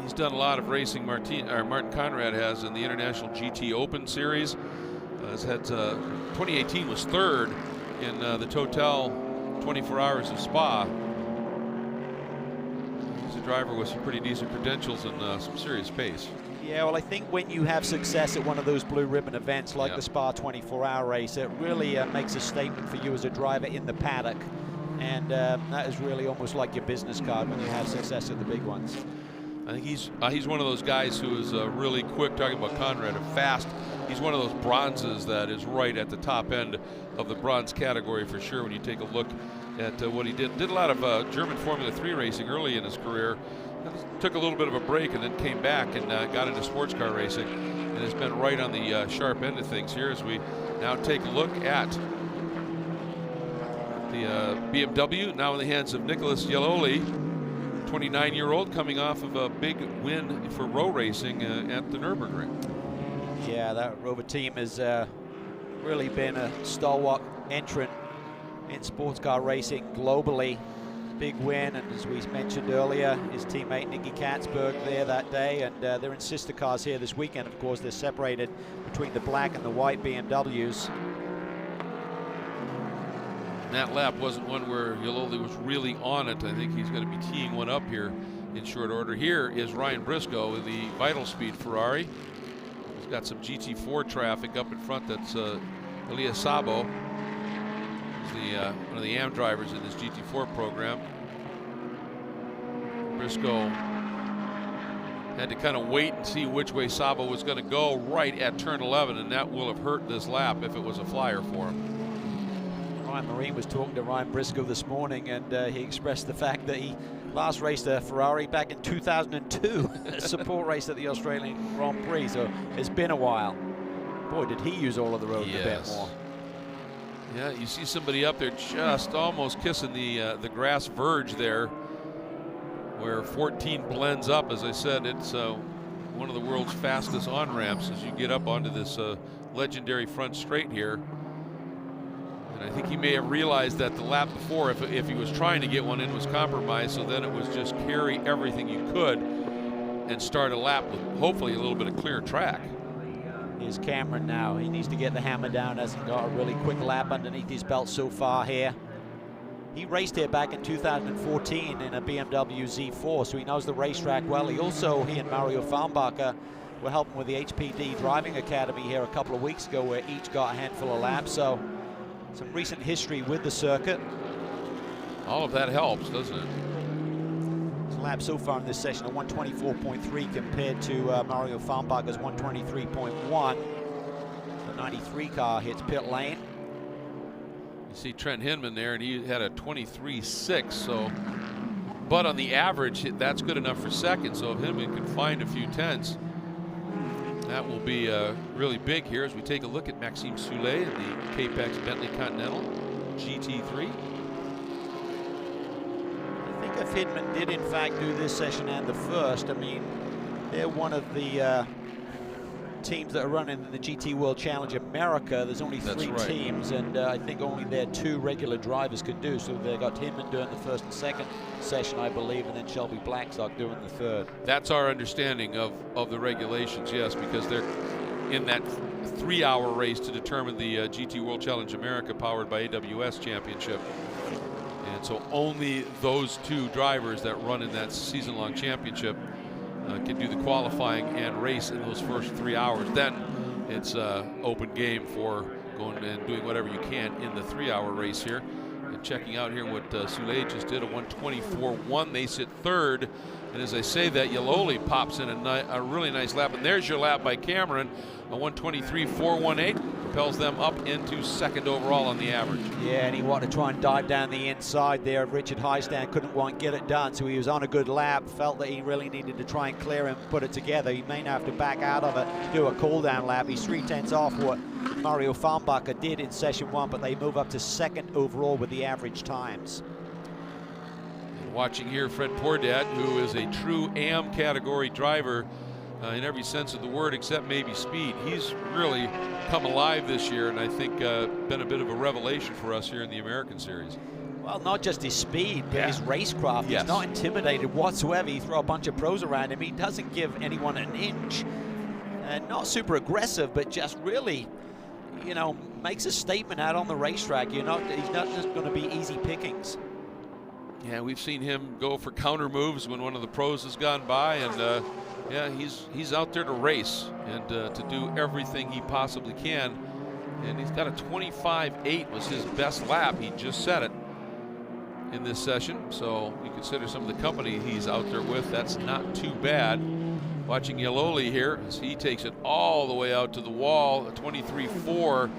He's done a lot of racing. Martin Conrad has in the International GT Open Series. Has had 2018 was third in the Total 24 Hours of Spa. He's a driver with some pretty decent credentials and some serious pace. Yeah, well, I think when you have success at one of those blue ribbon events like the Spa 24-hour race, it really makes a statement for you as a driver in the paddock. And that is really almost like your business card when you have success at the big ones. I think he's one of those guys who is really quick, talking about Conrad, and fast. He's one of those bronzes that is right at the top end of the bronze category for sure when you take a look at what he did. Did a lot of German Formula 3 racing early in his career. Took a little bit of a break and then came back and got into sports car racing, and has been right on the sharp end of things here as we now take a look at the BMW, now in the hands of Nicholas Yeloli, 29-year-old, coming off of a big win for row racing at the Nürburgring. Yeah, that Rover team has really been a stalwart entrant in sports car racing globally. Big win, and as we mentioned earlier, his teammate Nicky Katzberg there that day, and they're in sister cars here this weekend. Of course, they're separated between the black and the white BMWs. That lap wasn't one where Yeloli was really on it. I think he's going to be teeing one up here in short order. Here is Ryan Briscoe with the Vital Speed Ferrari. He's got some GT4 traffic up in front. That's Elias Sabo. He's one of the AM drivers in this GT4 program. Briscoe had to kind of wait and see which way Sabo was going to go right at turn 11, and that will have hurt this lap if it was a flyer for him. Ryan Marine was talking to Ryan Briscoe this morning, and he expressed the fact that he last raced a Ferrari back in 2002, a support race at the Australian Grand Prix, so it's been a while. Boy, did he use all of the road a bit more. Yeah, you see somebody up there just almost kissing the grass verge there, where 14 blends up. As I said, it's one of the world's fastest on-ramps as you get up onto this legendary front straight here. And I think he may have realized that the lap before, if he was trying to get one in, was compromised, so then it was just carry everything you could and start a lap with hopefully a little bit of clear track. Here's Cameron now. He needs to get the hammer down. Hasn't got a really quick lap underneath his belt so far here. He raced here back in 2014 in a BMW Z4, so he knows the racetrack well. He and Mario Farnbacher were helping with the HPD Driving Academy here a couple of weeks ago, where each got a handful of laps. So some recent history with the circuit. All of that helps, doesn't it? His lap so far in this session, a 124.3 compared to Mario Farnbacher's 123.1. The 93 car hits pit lane. You see Trent Hinman there, and he had a 23.6, so, but on the average, that's good enough for second. So if Hinman can find a few tenths, that will be really big here as we take a look at Maxime Soulet in the Capex Bentley Continental GT3. I think if Hinman did in fact do this session and the first, I mean, they're one of the teams that are running in the GT World Challenge America. There's only three teams, and I think only their 2 regular drivers can do. So they got Hinman doing the first and second session, I believe, and then Shelby Blackstock doing the third. That's our understanding of the regulations, yes, because they're in that 3-hour race to determine the GT World Challenge America powered by AWS championship. And so only those 2 drivers that run in that season-long championship can do the qualifying and race in those first 3 hours. Then it's open game for going and doing whatever you can in the 3-hour race here. And checking out here what Soulet just did, a 124.1. They sit third. And as I say that, Yaloli pops in a really nice lap. And there's your lap by Cameron, a 123.418. Propels them up into second overall on the average. Yeah, and he wanted to try and dive down the inside there. Richard Highstand couldn't quite get it done, so he was on a good lap, felt that he really needed to try and clear and put it together. He may have to back out of it, do a cool-down lap. He's 3/10 off what Mario Farnbacher did in session 1, but they move up to second overall with the average times. And watching here, Fred Pourdad, who is a true AM category driver, in every sense of the word except maybe speed. He's really come alive this year, and I think been a bit of a revelation for us here in the American Series. Well, not just his speed, but his racecraft. He's not intimidated whatsoever. You throw a bunch of pros around him, he doesn't give anyone an inch. And not super aggressive, but just really, you know, makes a statement out on the racetrack. He's not just going to be easy pickings. Yeah, we've seen him go for counter moves when one of the pros has gone by, and yeah, he's out there to race and to do everything he possibly can. And he's got a 25.8 was his best lap. He just said it in this session. So you consider some of the company he's out there with, that's not too bad. Watching Yaloli here as he takes it all the way out to the wall. A 23.4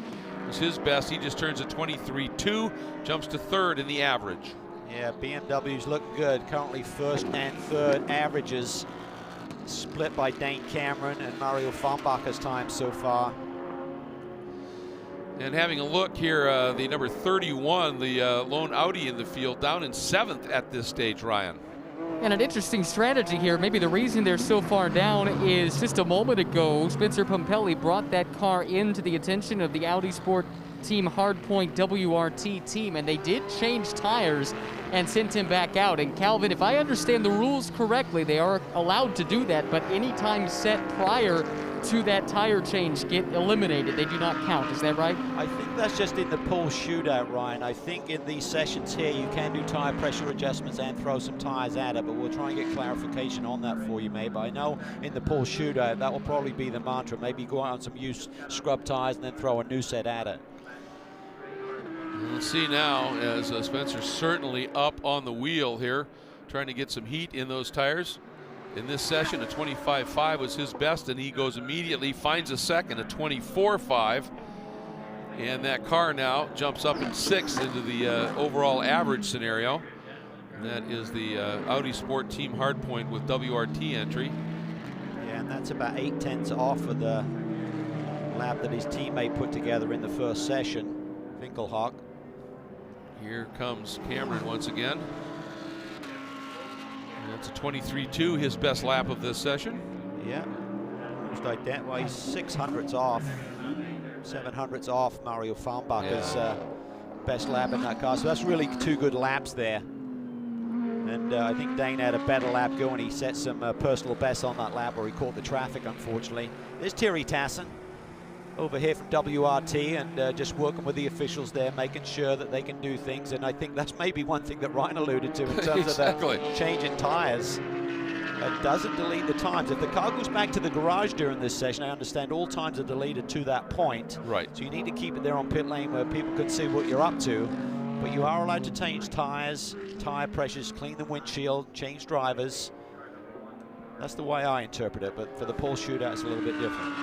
was his best. He just turns a 23.2, jumps to third in the average. Yeah, BMWs look good. Currently first and third averages split by Dane Cameron and Mario Farnbacher's time so far. And having a look here, the number 31, the lone Audi in the field, down in 7th at this stage, Ryan. And an interesting strategy here. Maybe the reason they're so far down is just a moment ago, Spencer Pumpelly brought that car into the attention of the Audi Sport Team Hardpoint WRT team, and they did change tires and sent him back out. And Calvin, if I understand the rules correctly, they are allowed to do that, but any time set prior to that tire change get eliminated. They do not count. Is that right? I think that's just in the Pole Shootout, Ryan. I think in these sessions here you can do tire pressure adjustments and throw some tires at it, but we'll try and get clarification on that for you, maybe. I know in the Pole Shootout that will probably be the mantra. Maybe go out on some used scrub tires and then throw a new set at it. We'll see now as Spencer's certainly up on the wheel here, trying to get some heat in those tires. In this session, a 25.5 was his best, and he goes immediately, finds a second, a 24.5. And that car now jumps up in 6th into the overall average scenario. And that is the Audi Sport Team Hardpoint with WRT entry. Yeah, and that's about 8/10 off of the lap that his teammate put together in the first session, Winkelhock. Here comes Cameron once again. That's a 23.2, his best lap of this session. Yeah, almost identical. Well, he's 600ths off, 700ths off Mario Farnbacher's best lap in that car. So that's really 2 good laps there. And I think Dane had a better lap going. He set some personal bests on that lap where he caught the traffic, unfortunately. There's Thierry Tassin over here from WRT, and just working with the officials there, making sure that they can do things. And I think that's maybe one thing that Ryan alluded to in terms exactly. of the changing tires. It doesn't delete the times. If the car goes back to the garage during this session, I understand all times are deleted to that point. Right. So you need to keep it there on pit lane where people can see what you're up to. But you are allowed to change tires, tire pressures, clean the windshield, change drivers. That's the way I interpret it, but for the Pole Shootout, it's a little bit different.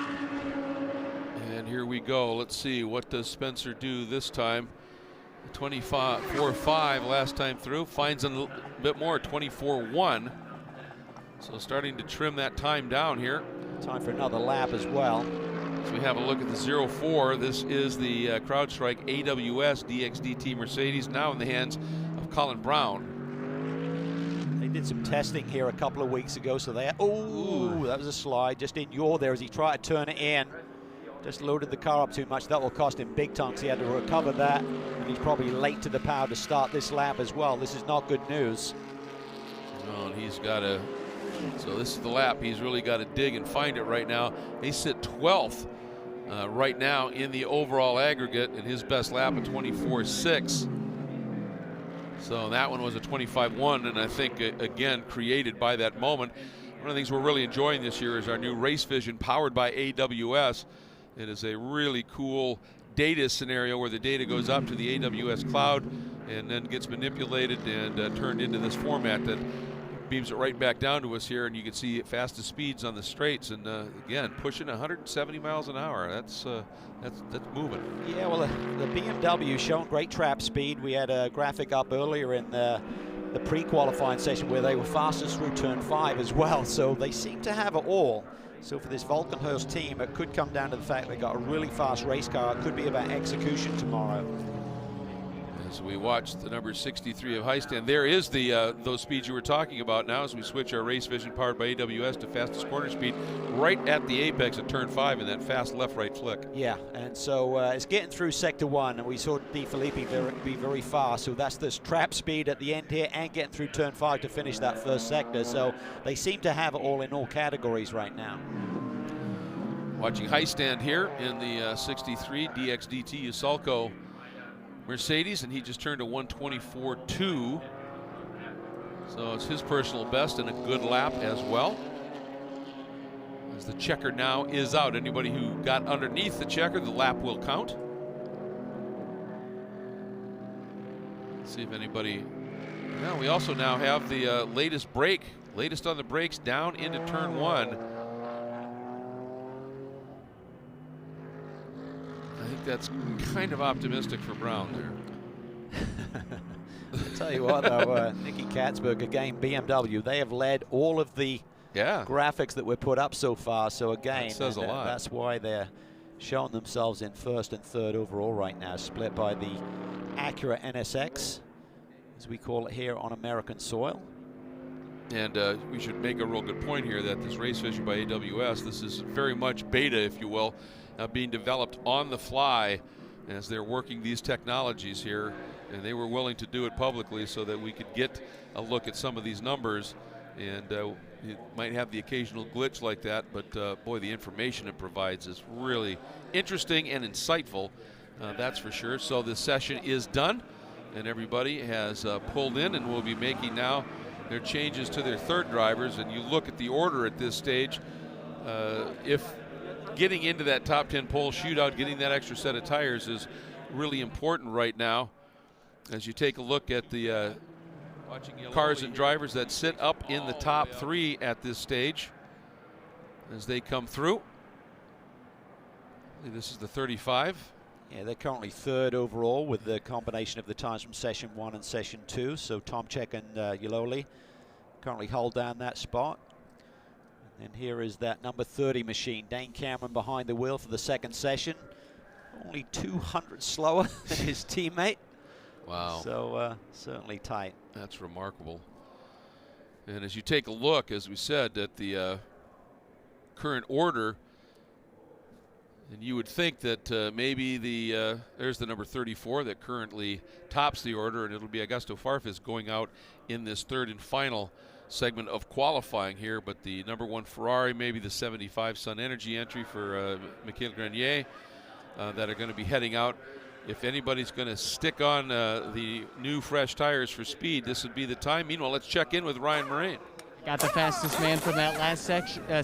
And here we go. Let's see, what does Spencer do this time? 24.5 last time through, finds a little bit more, 24.1. So starting to trim that time down here. Time for another lap as well. As we have a look at the 04, this is the CrowdStrike AWS DXDT Mercedes, now in the hands of Colin Brown. They did some testing here a couple of weeks ago, so they, oh, that was a slide just in yaw there as he tried to turn it in. Just loaded the car up too much. That will cost him big time, so he had to recover that, and he's probably late to the power to start this lap as well. This is not good news. Oh, and he's got to, so this is the lap. He's really got to dig and find it right now. They sit 12th right now in the overall aggregate, and his best lap of 24.6. So that one was a 25.1, and I think, again, created by that moment. One of the things we're really enjoying this year is our new Race Vision powered by AWS. It is a really cool data scenario where the data goes up to the AWS cloud and then gets manipulated and turned into this format that beams it right back down to us here, and you can see fastest speeds on the straights, and again, pushing 170 miles an hour. That's moving. Yeah, well, the BMW showing great trap speed. We had a graphic up earlier in the pre-qualifying session where they were fastest through turn 5 as well, so they seem to have it all. So for this Valkenhurst team, it could come down to the fact they got a really fast race car. It could be about execution tomorrow. As we watch the number 63 of Heistand, there is the those speeds you were talking about now as we switch our Race Vision powered by AWS to fastest corner speed right at the apex of turn 5 in that fast left-right flick. Yeah, and so it's getting through sector 1, and we saw De Filippi be very fast. So that's this trap speed at the end here and getting through turn 5 to finish that first sector. So they seem to have it all in all categories right now. Watching Heistand here in the 63 DXDT Usalco Mercedes, and he just turned a 124.2. So it's his personal best and a good lap as well. As the checker now is out. Anybody who got underneath the checker, the lap will count. Let's see if anybody. Well, we also now have the latest on the brakes down into turn 1. I think that's kind of optimistic for Brown there. I'll tell you what, though, Nicky Katzberg, again, BMW, they have led all of the graphics that were put up so far. So again, that says a lot. That's why they're showing themselves in first and third overall right now, split by the Acura NSX, as we call it here on American soil. And we should make a real good point here that this Race Vision by AWS, this is very much beta, if you will, being developed on the fly as they're working these technologies here, and they were willing to do it publicly so that we could get a look at some of these numbers. And it might have the occasional glitch like that, but boy, the information it provides is really interesting and insightful, that's for sure. So this session is done, and everybody has pulled in, and will be making now their changes to their third drivers. And you look at the order at this stage, if getting into that top 10 pole shootout, getting that extra set of tires is really important right now. As you take a look at the cars and drivers that sit up in the top 3 at this stage as they come through. I believe this is the 35. Yeah, they're currently third overall with the combination of the times from session 1 and session 2. So Tomczyk and Yaloli currently hold down that spot. And here is that number 30 machine, Dane Cameron behind the wheel for the second session. Only 200 slower than his teammate. Wow. So certainly tight. That's remarkable. And as you take a look, as we said, at the current order, and you would think that maybe there's the number 34 that currently tops the order, and it'll be Augusto Farfus going out in this third and final segment of qualifying here. But the number 1 Ferrari, maybe the 75 Sun Energy entry for Michael Grenier that are going to be heading out. If anybody's going to stick on the new fresh tires for speed, this would be the time. Meanwhile, let's check in with Ryan Moraine. Got the fastest man from that last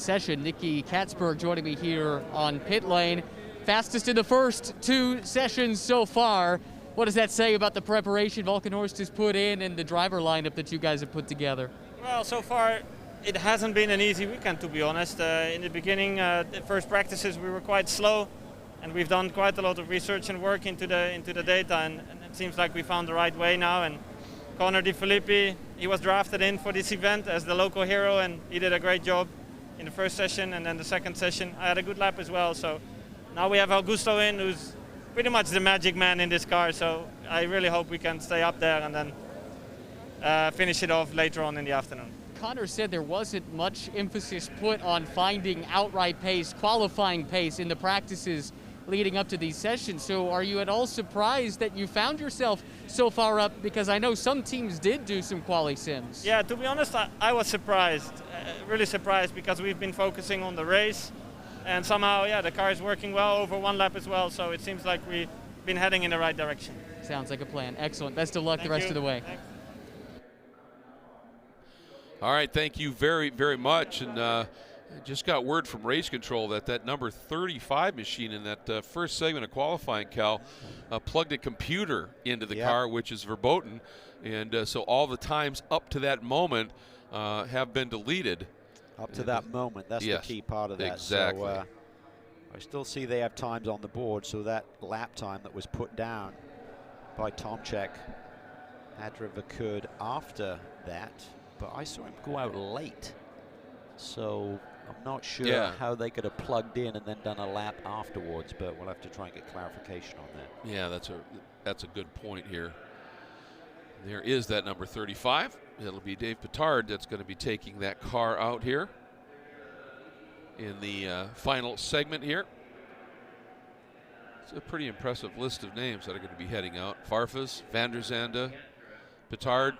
session, Nicky Katzberg, joining me here on pit lane. Fastest in the first 2 sessions so far. What does that say about the preparation Valkenhorst has put in and the driver lineup that you guys have put together? Well, so far it hasn't been an easy weekend, to be honest. In the beginning, the first practices we were quite slow, and we've done quite a lot of research and work into the data, and it seems like we found the right way now. And Connor Di Filippi, he was drafted in for this event as the local hero, and he did a great job in the first session, and then the second session I had a good lap as well. So now we have Augusto in, who's pretty much the magic man in this car, so I really hope we can stay up there and then finish it off later on in the afternoon. Connor said there wasn't much emphasis put on finding outright pace, qualifying pace in the practices leading up to these sessions. So are you at all surprised that you found yourself so far up? Because I know some teams did do some quali sims. Yeah, to be honest, I was surprised, really surprised, because we've been focusing on the race, and somehow, yeah, the car is working well over 1 lap as well, so it seems like we've been heading in the right direction. Sounds like a plan. Excellent. Best of luck the rest of the way. Thanks. All right, thank you very, very much. And just got word from race control that number 35 machine in that first segment of qualifying, Cal, plugged a computer into the car, which is verboten. And so all the times up to that moment have been deleted. Up to that moment, that's the key part of that. Exactly. So, I still see they have times on the board, so that lap time that was put down by Tomczyk had to have occurred after that, but I saw him go out late. So I'm not sure how they could have plugged in and then done a lap afterwards, but we'll have to try and get clarification on that. Yeah, that's a good point here. There is that number 35. It'll be Dave Petard that's going to be taking that car out here in the final segment here. It's a pretty impressive list of names that are going to be heading out. Farfus, Van der Zande, Petard,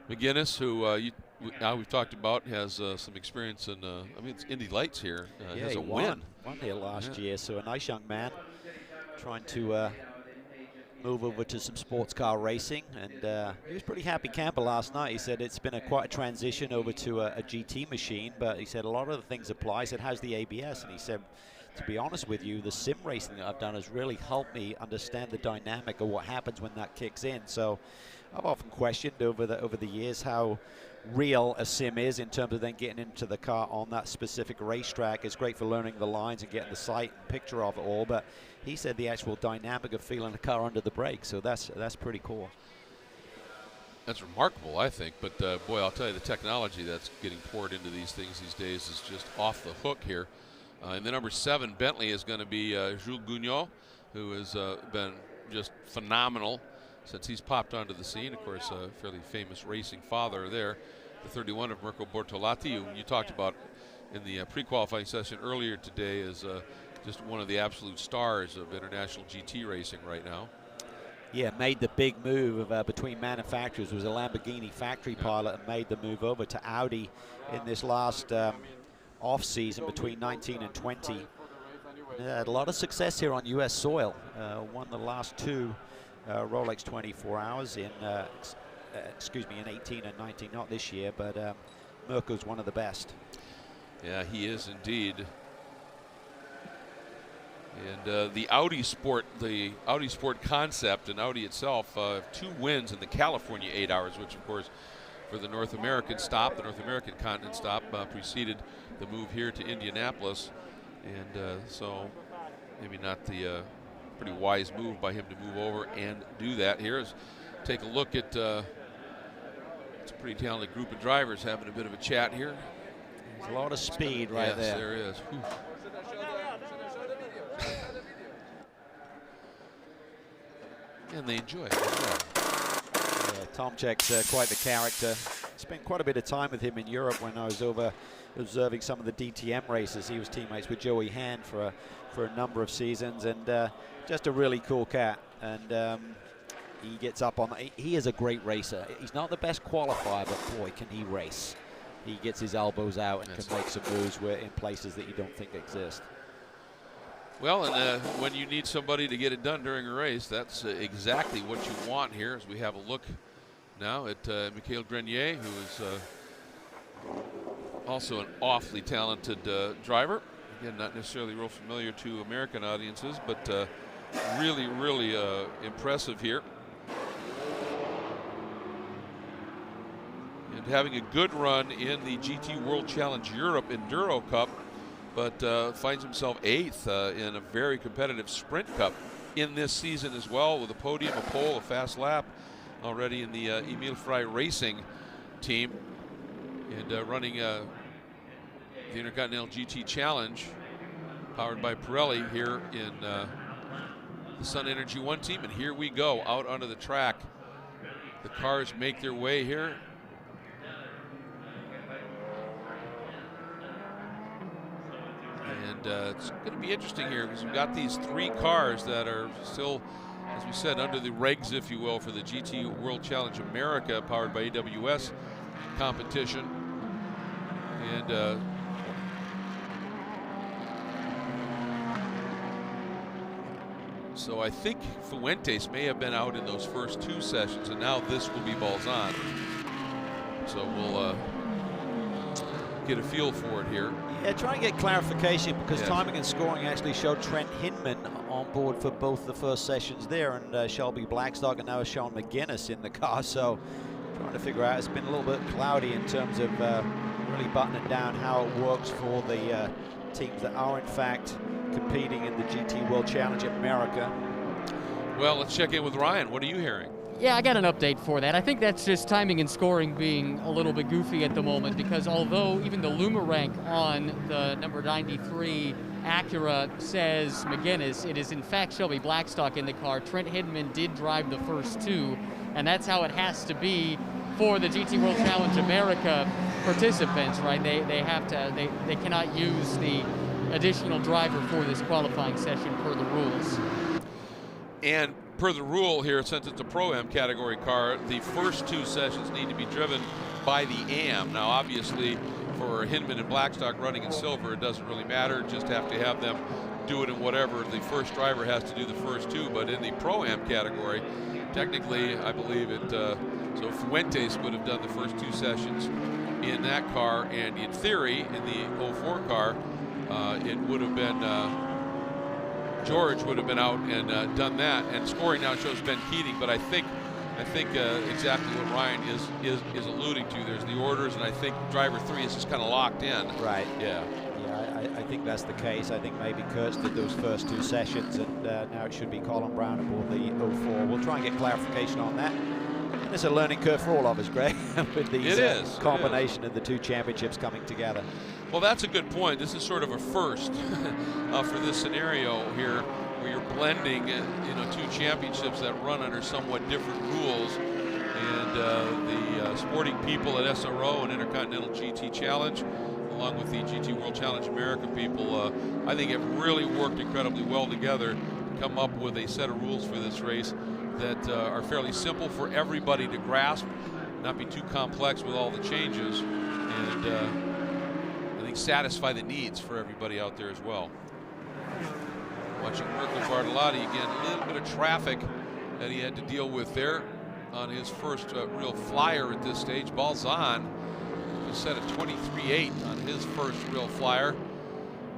McGuinness, who now we've talked about, has some experience in, I mean, it's Indy Lights here. Has a win. Won here last year, so a nice young man trying to move over to some sports car racing, and he was pretty happy camper last night. He said it's been quite a transition over to a GT machine, but he said a lot of the things apply. He said, how's the ABS? And he said, to be honest with you, the sim racing that I've done has really helped me understand the dynamic of what happens when that kicks in. So I've often questioned over the years how real a sim is in terms of then getting into the car on that specific racetrack. It's great for learning the lines and getting the sight and picture of it all, but he said the actual dynamic of feeling the car under the brake, so that's pretty cool. That's remarkable, I think, but boy, I'll tell you, the technology that's getting poured into these things these days is just off the hook here. And the number 7 Bentley is going to be Jules Gougnot, who has been just phenomenal since he's popped onto the scene. Of course, a fairly famous racing father there. The 31 of Mirko Bortolatti, who you talked about in the pre-qualifying session earlier today, is just one of the absolute stars of international GT racing right now. Yeah, made the big move between manufacturers. Was a Lamborghini factory pilot and made the move over to Audi in this last off-season between 19 and 20. Had a lot of success here on U.S. soil. Won the last 2 Rolex 24 hours in, in 18 and 19, not this year, but Mirko's one of the best. Yeah, he is indeed. And the Audi Sport concept and Audi itself have 2 wins in the California 8 hours, which of course for the North American stop, the North American continent stop, preceded the move here to Indianapolis. And so maybe not the pretty wise move by him to move over and do that. Here's take a look at it's a pretty talented group of drivers having a bit of a chat here. There's a lot of speed right there. Yes, there is. And they enjoy it as well. Yeah, Tomczyk's quite the character. Spent quite a bit of time with him in Europe when I was over observing some of the DTM races. He was teammates with Joey Hand for a number of seasons, and just a really cool cat. And he gets up on. He is a great racer. He's not the best qualifier, but boy, can he race! He gets his elbows out and can make some moves in places that you don't think exist. Well, and when you need somebody to get it done during a race, that's exactly what you want here. As we have a look now at Michael Grenier, who is also an awfully talented driver. Again, not necessarily real familiar to American audiences, but really, really impressive here. And having a good run in the GT World Challenge Europe Enduro Cup, but finds himself 8th in a very competitive Sprint Cup in this season as well, with a podium, a pole, a fast lap already in the Emil Frey Racing team, and running the Intercontinental GT Challenge powered by Pirelli here in the Sun Energy 1 team. And here we go out onto the track. The cars make their way here. And it's going to be interesting here because we've got these 3 cars that are still, as we said, under the regs, if you will, for the GT World Challenge America powered by AWS competition. And so I think Fuentes may have been out in those first 2 sessions, and now this will be balls on. So we'll get a feel for it here. Yeah, try and get clarification, because timing and scoring actually showed Trent Hinman on board for both the first sessions there, and Shelby Blackstock, and now Sean McGuinness in the car. So trying to figure out, it's been a little bit cloudy in terms of really buttoning down how it works for the teams that are in fact competing in the GT World Challenge America. Well, let's check in with Ryan. What are you hearing? Yeah, I got an update for that. I think that's just timing and scoring being a little bit goofy at the moment, because although even the Luma rank on the number 93 Acura says McGuinness, it is in fact Shelby Blackstock in the car. Trent Hinman did drive the first 2, and that's how it has to be for the GT World Challenge America participants, right? They have to, they cannot use the additional driver for this qualifying session per the rules. And per the rule here, since it's a Pro-Am category car, the first 2 sessions need to be driven by the AM. Now, obviously, for Hinman and Blackstock running in silver, it doesn't really matter. Just have to have them do it in whatever the first driver has to do the first 2. But in the Pro-Am category, technically, I believe it, so Fuentes would have done the first 2 sessions in that car, and in theory, in the 04 car, it would have been George would have been out and done that. And scoring now shows Ben Keating, but I think exactly what Ryan is alluding to. There's the orders, and I think driver 3 is just kind of locked in. Right. Yeah. Yeah, I think that's the case. I think maybe Kurtz did those first 2 sessions, and now it should be Colin Brown aboard the 04. We'll try and get clarification on that. And it's a learning curve for all of us, Greg, with these combination of the 2 championships coming together. Well, that's a good point. This is sort of a first for this scenario here, where you're blending 2 championships that run under somewhat different rules. And the sporting people at SRO and Intercontinental GT Challenge, along with the GT World Challenge America people, I think have really worked incredibly well together to come up with a set of rules for this race that are fairly simple for everybody to grasp, not be too complex with all the changes, and I think satisfy the needs for everybody out there as well. Watching Mirko Bartolotti again, a little bit of traffic that he had to deal with there on his first real flyer at this stage. Balzan just set a 23.8 on his first real flyer,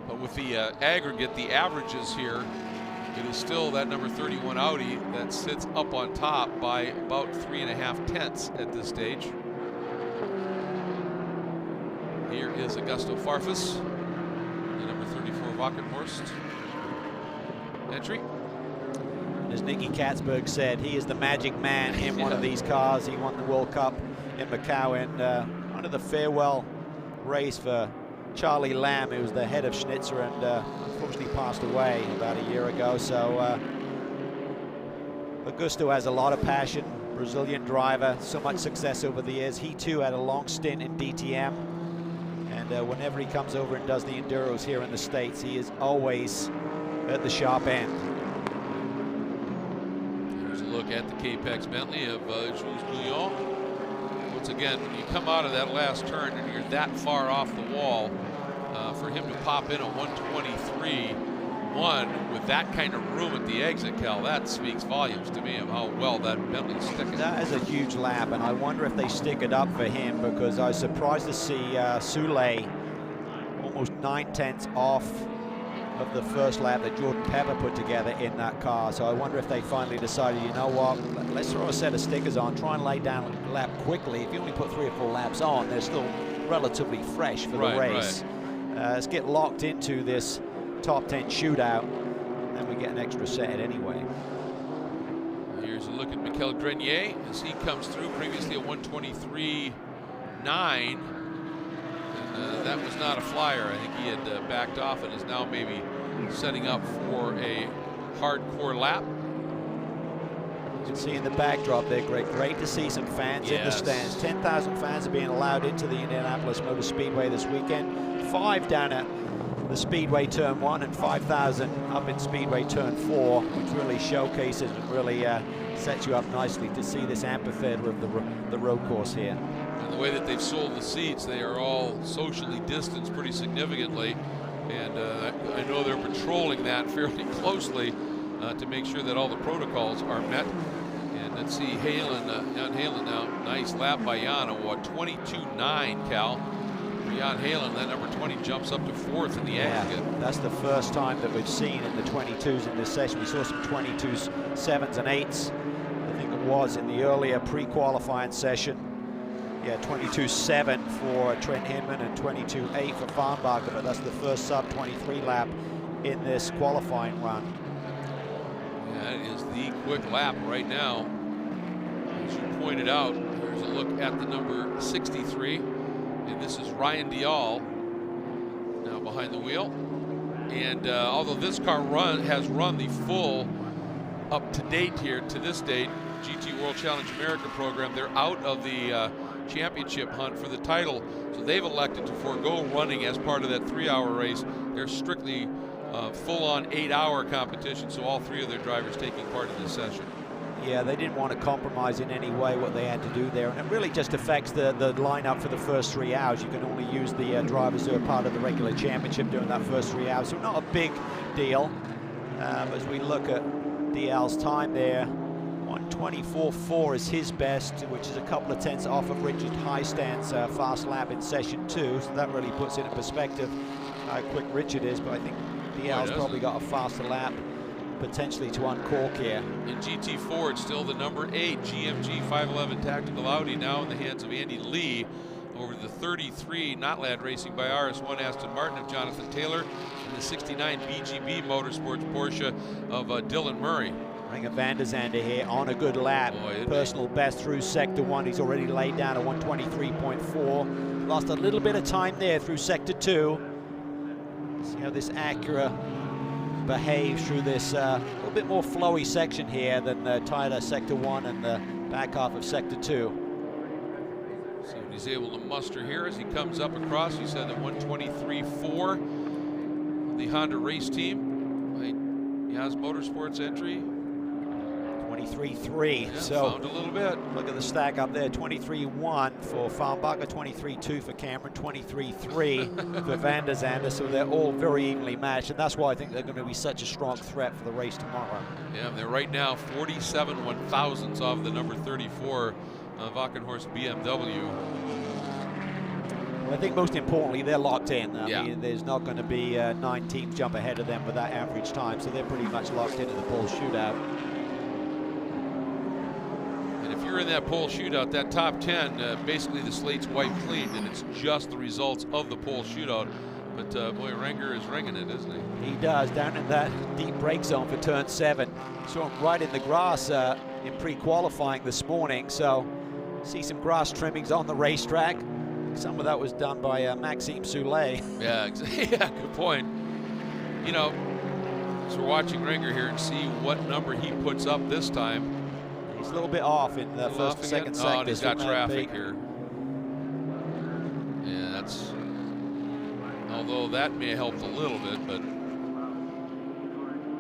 but with the aggregate, the averages here, it is still that number 31 Audi that sits up on top by about 3.5 tenths at this stage. Here is Augusto Farfus, the number 34 Wackenhorst entry. As Nicky Katzberg said, he is the magic man in one of these cars. He won the World Cup in Macau, and one of the farewell race for Charlie Lamb, who was the head of Schnitzer and unfortunately passed away about a year ago. So Augusto has a lot of passion, Brazilian driver, so much success over the years. He too had a long stint in DTM, and whenever he comes over and does the Enduros here in the States, he is always at the sharp end. Here's a look at the K-Pex Bentley of Jules Gouillon. Once again, when you come out of that last turn and you're that far off the wall, for him to pop in a 123.1 with that kind of room at the exit, Cal, that speaks volumes to me of how well that Bentley's sticking. That is a huge lap, and I wonder if they stick it up for him, because I was surprised to see Soule almost 9/10 off of the first lap that Jordan Pepper put together in that car. So I wonder if they finally decided, you know what, let's throw a set of stickers on, try and lay down a lap quickly. If you only put 3 or 4 laps on, they're still relatively fresh for the race. Let's get locked into this top 10 shootout, and then we get an extra set anyway. Here's a look at Mikel Grenier as he comes through, previously a 123.9. And that was not a flyer. I think he had backed off and is now maybe setting up for a hardcore lap. You can see in the backdrop there, Greg, great to see some fans in the stands. 10,000 fans are being allowed into the Indianapolis Motor Speedway this weekend. 5 down at the Speedway Turn 1 and 5,000 up in Speedway Turn 4, which really showcases and really sets you up nicely to see this amphitheater of the road course here. And the way that they've sold the seats, they are all socially distanced pretty significantly, and I know they're patrolling that fairly closely to make sure that all the protocols are met. And let's see, Jan Halen now, nice lap by Jan, what, 22.9, Cal. Jan Halen, that number 20 jumps up to 4th in the aggregate. That's the first time that we've seen in the 22s in this session. We saw some 22s, 7s and 8s. I think it was in the earlier pre-qualifying session. Yeah, 22.7 for Trent Hinman and 22.8 for Farnbacher, but that's the first sub-23 lap in this qualifying run. That is the quick lap right now. As you pointed out, there's a look at the number 63, and this is Ryan Dial now behind the wheel. And although this car has run the full up-to-date here to this date GT World Challenge America program, they're out of the championship hunt for the title, so they've elected to forego running as part of that 3-hour race. They're strictly full-on 8-hour competition, so all 3 of their drivers taking part in this session. Yeah, they didn't want to compromise in any way what they had to do there, and it really just affects the lineup for the first 3 hours. You can only use the drivers who are part of the regular championship during that first 3 hours, so not a big deal. As we look at DL's time there, 124.4 is his best, which is a couple of tenths off of Richard Highstand's fast lap in session 2, so that really puts it in perspective how quick Richard is, but I think DL's probably got a faster lap potentially to uncork here. In GT4, it's still the number 8 GMG 511 Tactical Audi, now in the hands of Andy Lee over the 33 Notlad Racing by RS1 Aston Martin of Jonathan Taylor, and the 69 BGB Motorsports Porsche of Dylan Murray. Renger van der Zande here on a good lap. Personal best through Sector 1. He's already laid down a 123.4. Lost a little bit of time there through Sector 2. See how this Acura behaves through this little bit more flowy section here than the tighter Sector 1 and the back half of Sector 2. See what he's able to muster here as he comes up across. He said that 123.4. The Honda race team by Yaz Motorsports entry. 23.3. Yeah, so found a little bit. Look at the stack up there. 23.1 for Farnbacher, 23.2 for Cameron, 23.3 for van der Zande. So they're all very evenly matched, and that's why I think they're going to be such a strong threat for the race tomorrow. Yeah, they're right now 47 1/1000ths off the number 34 Wackenhorst BMW. Well, I think most importantly, they're locked in. I mean, there's not going to be 9 teams jump ahead of them with that average time, so they're pretty much locked into the Pole Shootout. And if you're in that Pole Shootout, that top 10, basically the slate's wiped clean, and it's just the results of the Pole Shootout But boy, Renger is ringing it, isn't he? He does, down in that deep brake zone for turn 7. Saw him right in the grass in pre-qualifying this morning, so see some grass trimmings on the racetrack. Some of that was done by Maxime Soulet. Yeah, yeah, good point. You know, so we're watching Renger here and see what number he puts up this time. He's a little bit off in the first and second sectors. Oh, and he's got traffic here. Yeah, that's, although that may have helped a little bit, but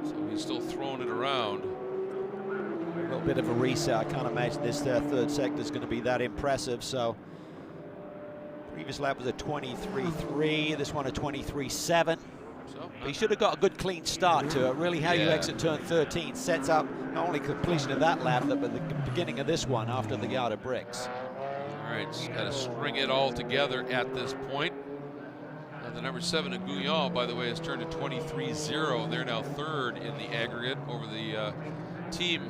so he's still throwing it around. A little bit of a reset. I can't imagine this third sector is going to be that impressive. So previous lap was a 23.3, this one a 23.7. So he should have got a good clean start to it. Really how you exit turn 13 sets up not only completion of that lap, but the beginning of this one after the yard of bricks. All right, just got to string it all together at this point. The number 7 in Gouillon, by the way, has turned to 23.0. They're now third in the aggregate over the team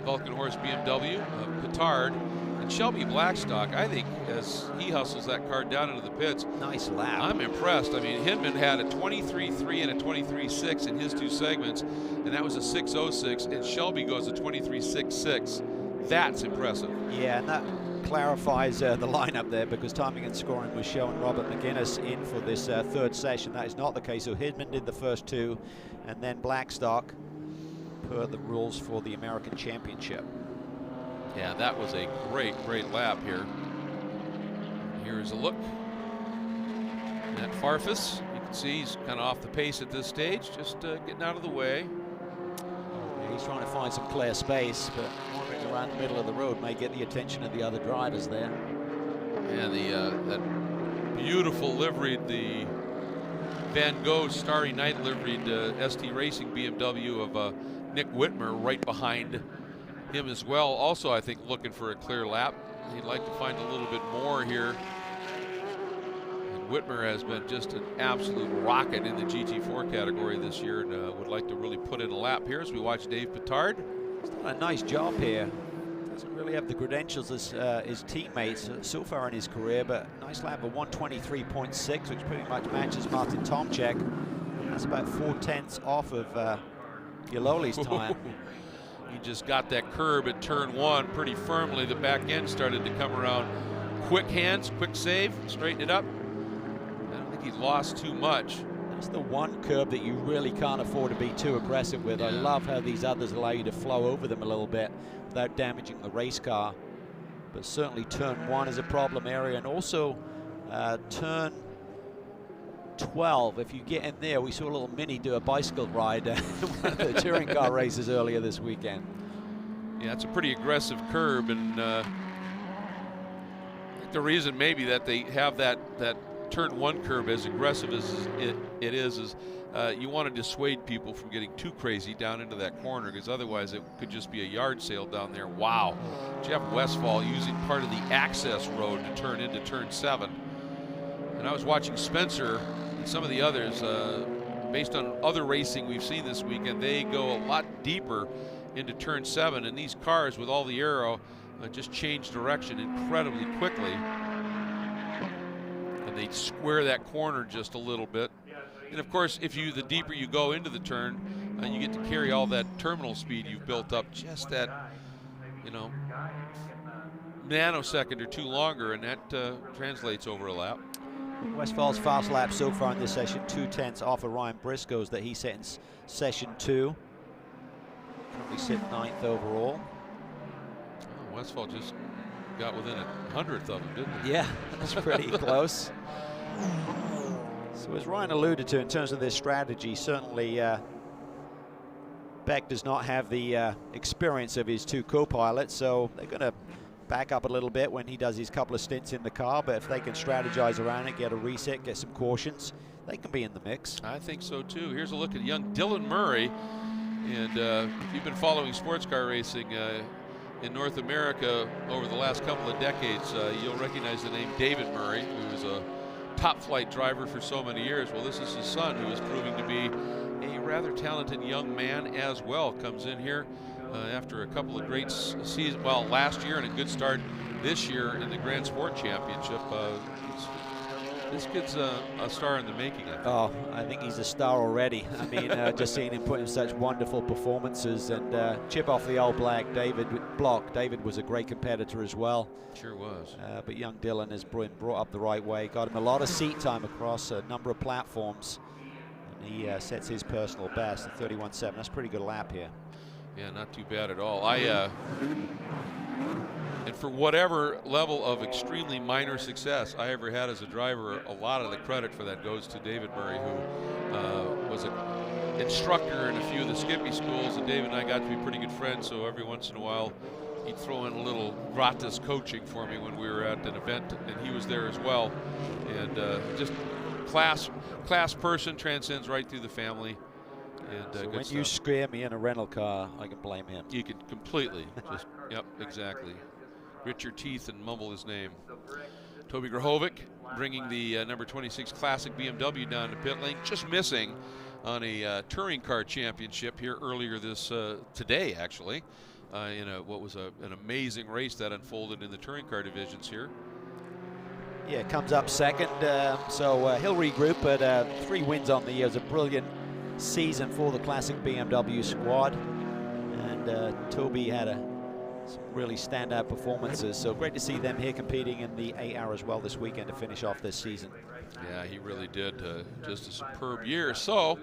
Vulcan Horse BMW, Petard. And Shelby Blackstock, I think, as he hustles that car down into the pits. Nice lap. I'm impressed. I mean, Hinman had a 23.3 and a 23.6 in his 2 segments, and that was a 6.06, and Shelby goes a 23.66. That's impressive. Yeah, and that clarifies the lineup there, because timing and scoring was showing Robert McGuinness in for this third session. That is not the case. So Hinman did the first 2, and then Blackstock, per the rules for the American Championship. Yeah, that was a great, great lap here. Here's a look at Farfus. You can see he's kind of off the pace at this stage, just getting out of the way. Yeah, he's trying to find some clear space, but wandering around the middle of the road may get the attention of the other drivers there. And that beautiful liveried, the Van Gogh Starry Night liveried ST Racing BMW of Nick Whitmer right behind him as well. Also, I think looking for a clear lap. He'd like to find a little bit more here. And Whitmer has been just an absolute rocket in the GT4 category this year, and would like to really put in a lap here as we watch Dave Petard. He's done a nice job here. Doesn't really have the credentials as his teammates so far in his career, but nice lap of 123.6, which pretty much matches Martin Tomczyk. That's about 4/10 off of Yaloli's time. He just got that curb at turn 1 pretty firmly. The back end started to come around. Quick hands, quick save, straighten it up. I don't think he lost too much. That's the one curb that you really can't afford to be too aggressive with. I love how these others allow you to flow over them a little bit without damaging the race car. But certainly turn 1 is a problem area, and also turn 12. If you get in there, we saw a little Mini do a bicycle ride in one of the touring car races earlier this weekend. Yeah, it's a pretty aggressive curb, and I think the reason maybe that they have that turn 1 curb as aggressive as it is you want to dissuade people from getting too crazy down into that corner, because otherwise it could just be a yard sale down there. Wow. Jeff Westphal using part of the access road to turn into turn 7. And I was watching Spencer and some of the others, based on other racing we've seen this weekend, they go a lot deeper into turn 7, and these cars with all the aero just change direction incredibly quickly. And they square that corner just a little bit. And of course, the deeper you go into the turn, you get to carry all that terminal speed you've built up just that, nanosecond or 2 longer, and that translates over a lap. Westphal's fast lap so far in this session, 2/10 off of Ryan Briscoe's that he set in session 2. Currently sit 9th overall. Oh, Westphal just got within 100th of him, didn't he? Yeah, that's pretty close. So as Ryan alluded to in terms of this strategy, certainly Beck does not have the experience of his 2 co-pilots, so they're going to back up a little bit when he does his couple of stints in the car, but if they can strategize around it, get a reset, get some cautions, they can be in the mix. I think so too. Here's a look at young Dylan Murray, and if you've been following sports car racing in North America over the last couple of decades, you'll recognize the name David Murray, who was a top flight driver for so many years. Well, this is his son, who is proving to be a rather talented young man as well. Comes in here after a couple of great seasons, last year, and a good start this year in the Grand Sport Championship. He's This kid's a star in the making, I think. Oh, I think he's a star already. I mean, just seeing him put in such wonderful performances and chip off the old block. David was a great competitor as well. Sure was. But young Dylan has been brought up the right way, got him a lot of seat time across a number of platforms. And he sets his personal best at 31.7. That's a pretty good lap here. Yeah, not too bad at all. And for whatever level of extremely minor success I ever had as a driver, a lot of the credit for that goes to David Murray, who was an instructor in a few of the Skippy schools, and David and I got to be pretty good friends, so every once in a while he'd throw in a little gratis coaching for me when we were at an event, and he was there as well. And just class person, transcends right through the family. And so when you scare me in a rental car, I can blame him. You can completely just, yep, exactly. Grit your teeth and mumble his name. Toby Grahovic bringing the number 26 Classic BMW down to pit lane, just missing on a touring car championship here earlier this today, actually, in what was an amazing race that unfolded in the touring car divisions here. Yeah, comes up second, so he'll regroup, but 3 wins on the year. It was a brilliant season for the Classic BMW squad, and Toby had some really standout performances, so great to see them here competing in the 8-hour as well this weekend to finish off this season. Yeah, he really did. Just a superb year. So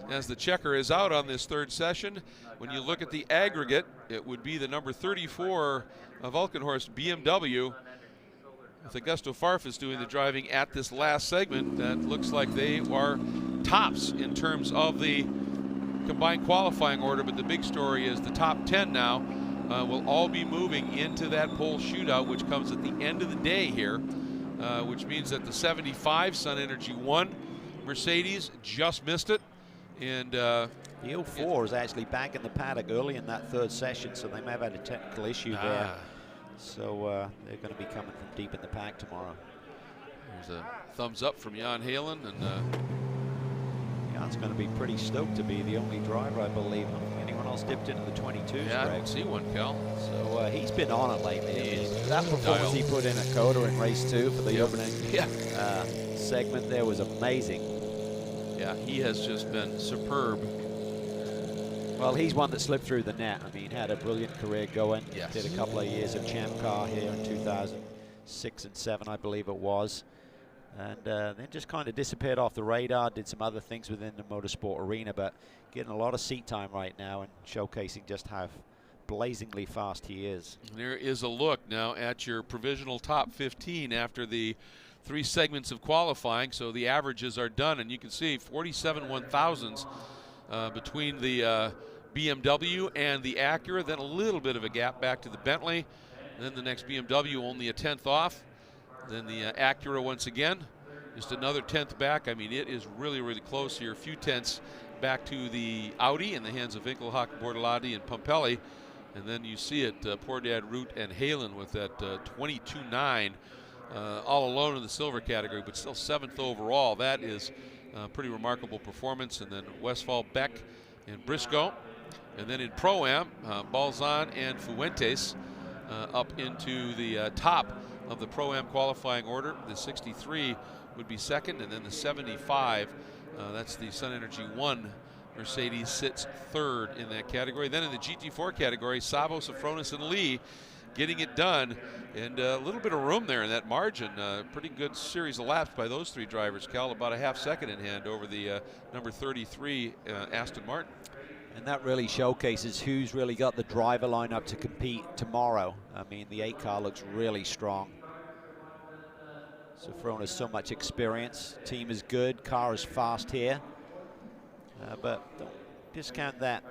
as the checker is out on this third session, when you look at the aggregate, it would be the number 34 Vulcanhorst BMW with Augusto Farfus doing the driving at this last segment. That looks like they are tops in terms of the combined qualifying order, but the big story is the top 10 now will all be moving into that pole shootout, which comes at the end of the day here, which means that the 75 Sun Energy 1 Mercedes just missed it. And the 04 is actually back in the paddock early in that third session, so they may have had a technical issue there. So they're going to be coming from deep in the pack tomorrow. There's a thumbs up from Jan Halen, and Jan's going to be pretty stoked to be the only driver, I believe. I don't think anyone else dipped into the 22s. Yeah, I don't see one, Cal. So he's been on it lately. That performance he put in at Coda in race 2 for the opening segment there was amazing. Yeah, he has just been superb. Well, he's one that slipped through the net. I mean, had a brilliant career going. Yes. Did a couple of years of Champ Car here in 2006 and 7, I believe it was. And then just kind of disappeared off the radar, did some other things within the motorsport arena, but getting a lot of seat time right now and showcasing just how blazingly fast he is. There is a look now at your provisional top 15 after the 3 segments of qualifying, so the averages are done, and you can see 47 1,000s between the BMW and the Acura, then a little bit of a gap back to the Bentley, and then the next BMW only a 10th off, then the Acura once again, just another 10th back. I mean, it is really, really close here, a few tenths back to the Audi in the hands of Winkelhock, Bortolotti, and Pumpelli, and then you see it, Poor Dad Root and Halen with that 22.9, all alone in the silver category, but still 7th overall. That is pretty remarkable performance. And then Westphal, Beck, and Briscoe. And then in Pro-Am, Balzan and Fuentes up into the top of the Pro-Am qualifying order. The 63 would be second, and then the 75, that's the Sun Energy 1 Mercedes, sits third in that category. Then in the GT4 category, Sabo, Safronis, and Lee getting it done, and a little bit of room there in that margin. Pretty good series of laps by those 3 drivers, Cal, about a half second in hand over the number 33 Aston Martin. And that really showcases who's really got the driver lineup to compete tomorrow. I mean, the 8 car looks really strong. Safronis has so much experience, team is good, car is fast here, but don't discount that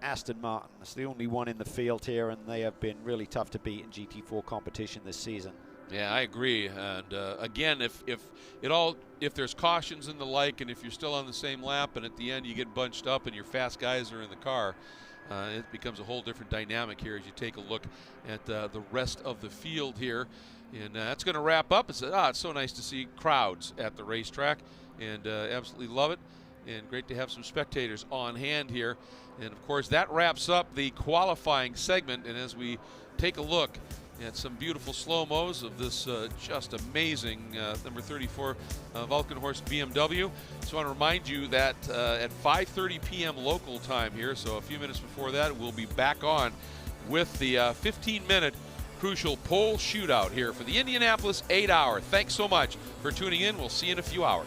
Aston Martin. It's the only one in the field here, and they have been really tough to beat in GT4 competition this season. Yeah, I agree. And again, if there's cautions and the like, and if you're still on the same lap, and at the end you get bunched up and your fast guys are in the car, it becomes a whole different dynamic here as you take a look at the rest of the field here. And that's going to wrap up. It's so nice to see crowds at the racetrack, and absolutely love it. And great to have some spectators on hand here. And of course, that wraps up the qualifying segment. And as we take a look And some beautiful slow-mos of this just amazing number 34 Vulcan-horse BMW. Just want to remind you that at 5:30 p.m. local time here, so a few minutes before that, we'll be back on with the 15-minute crucial pole shootout here for the Indianapolis 8 Hour. Thanks so much for tuning in. We'll see you in a few hours.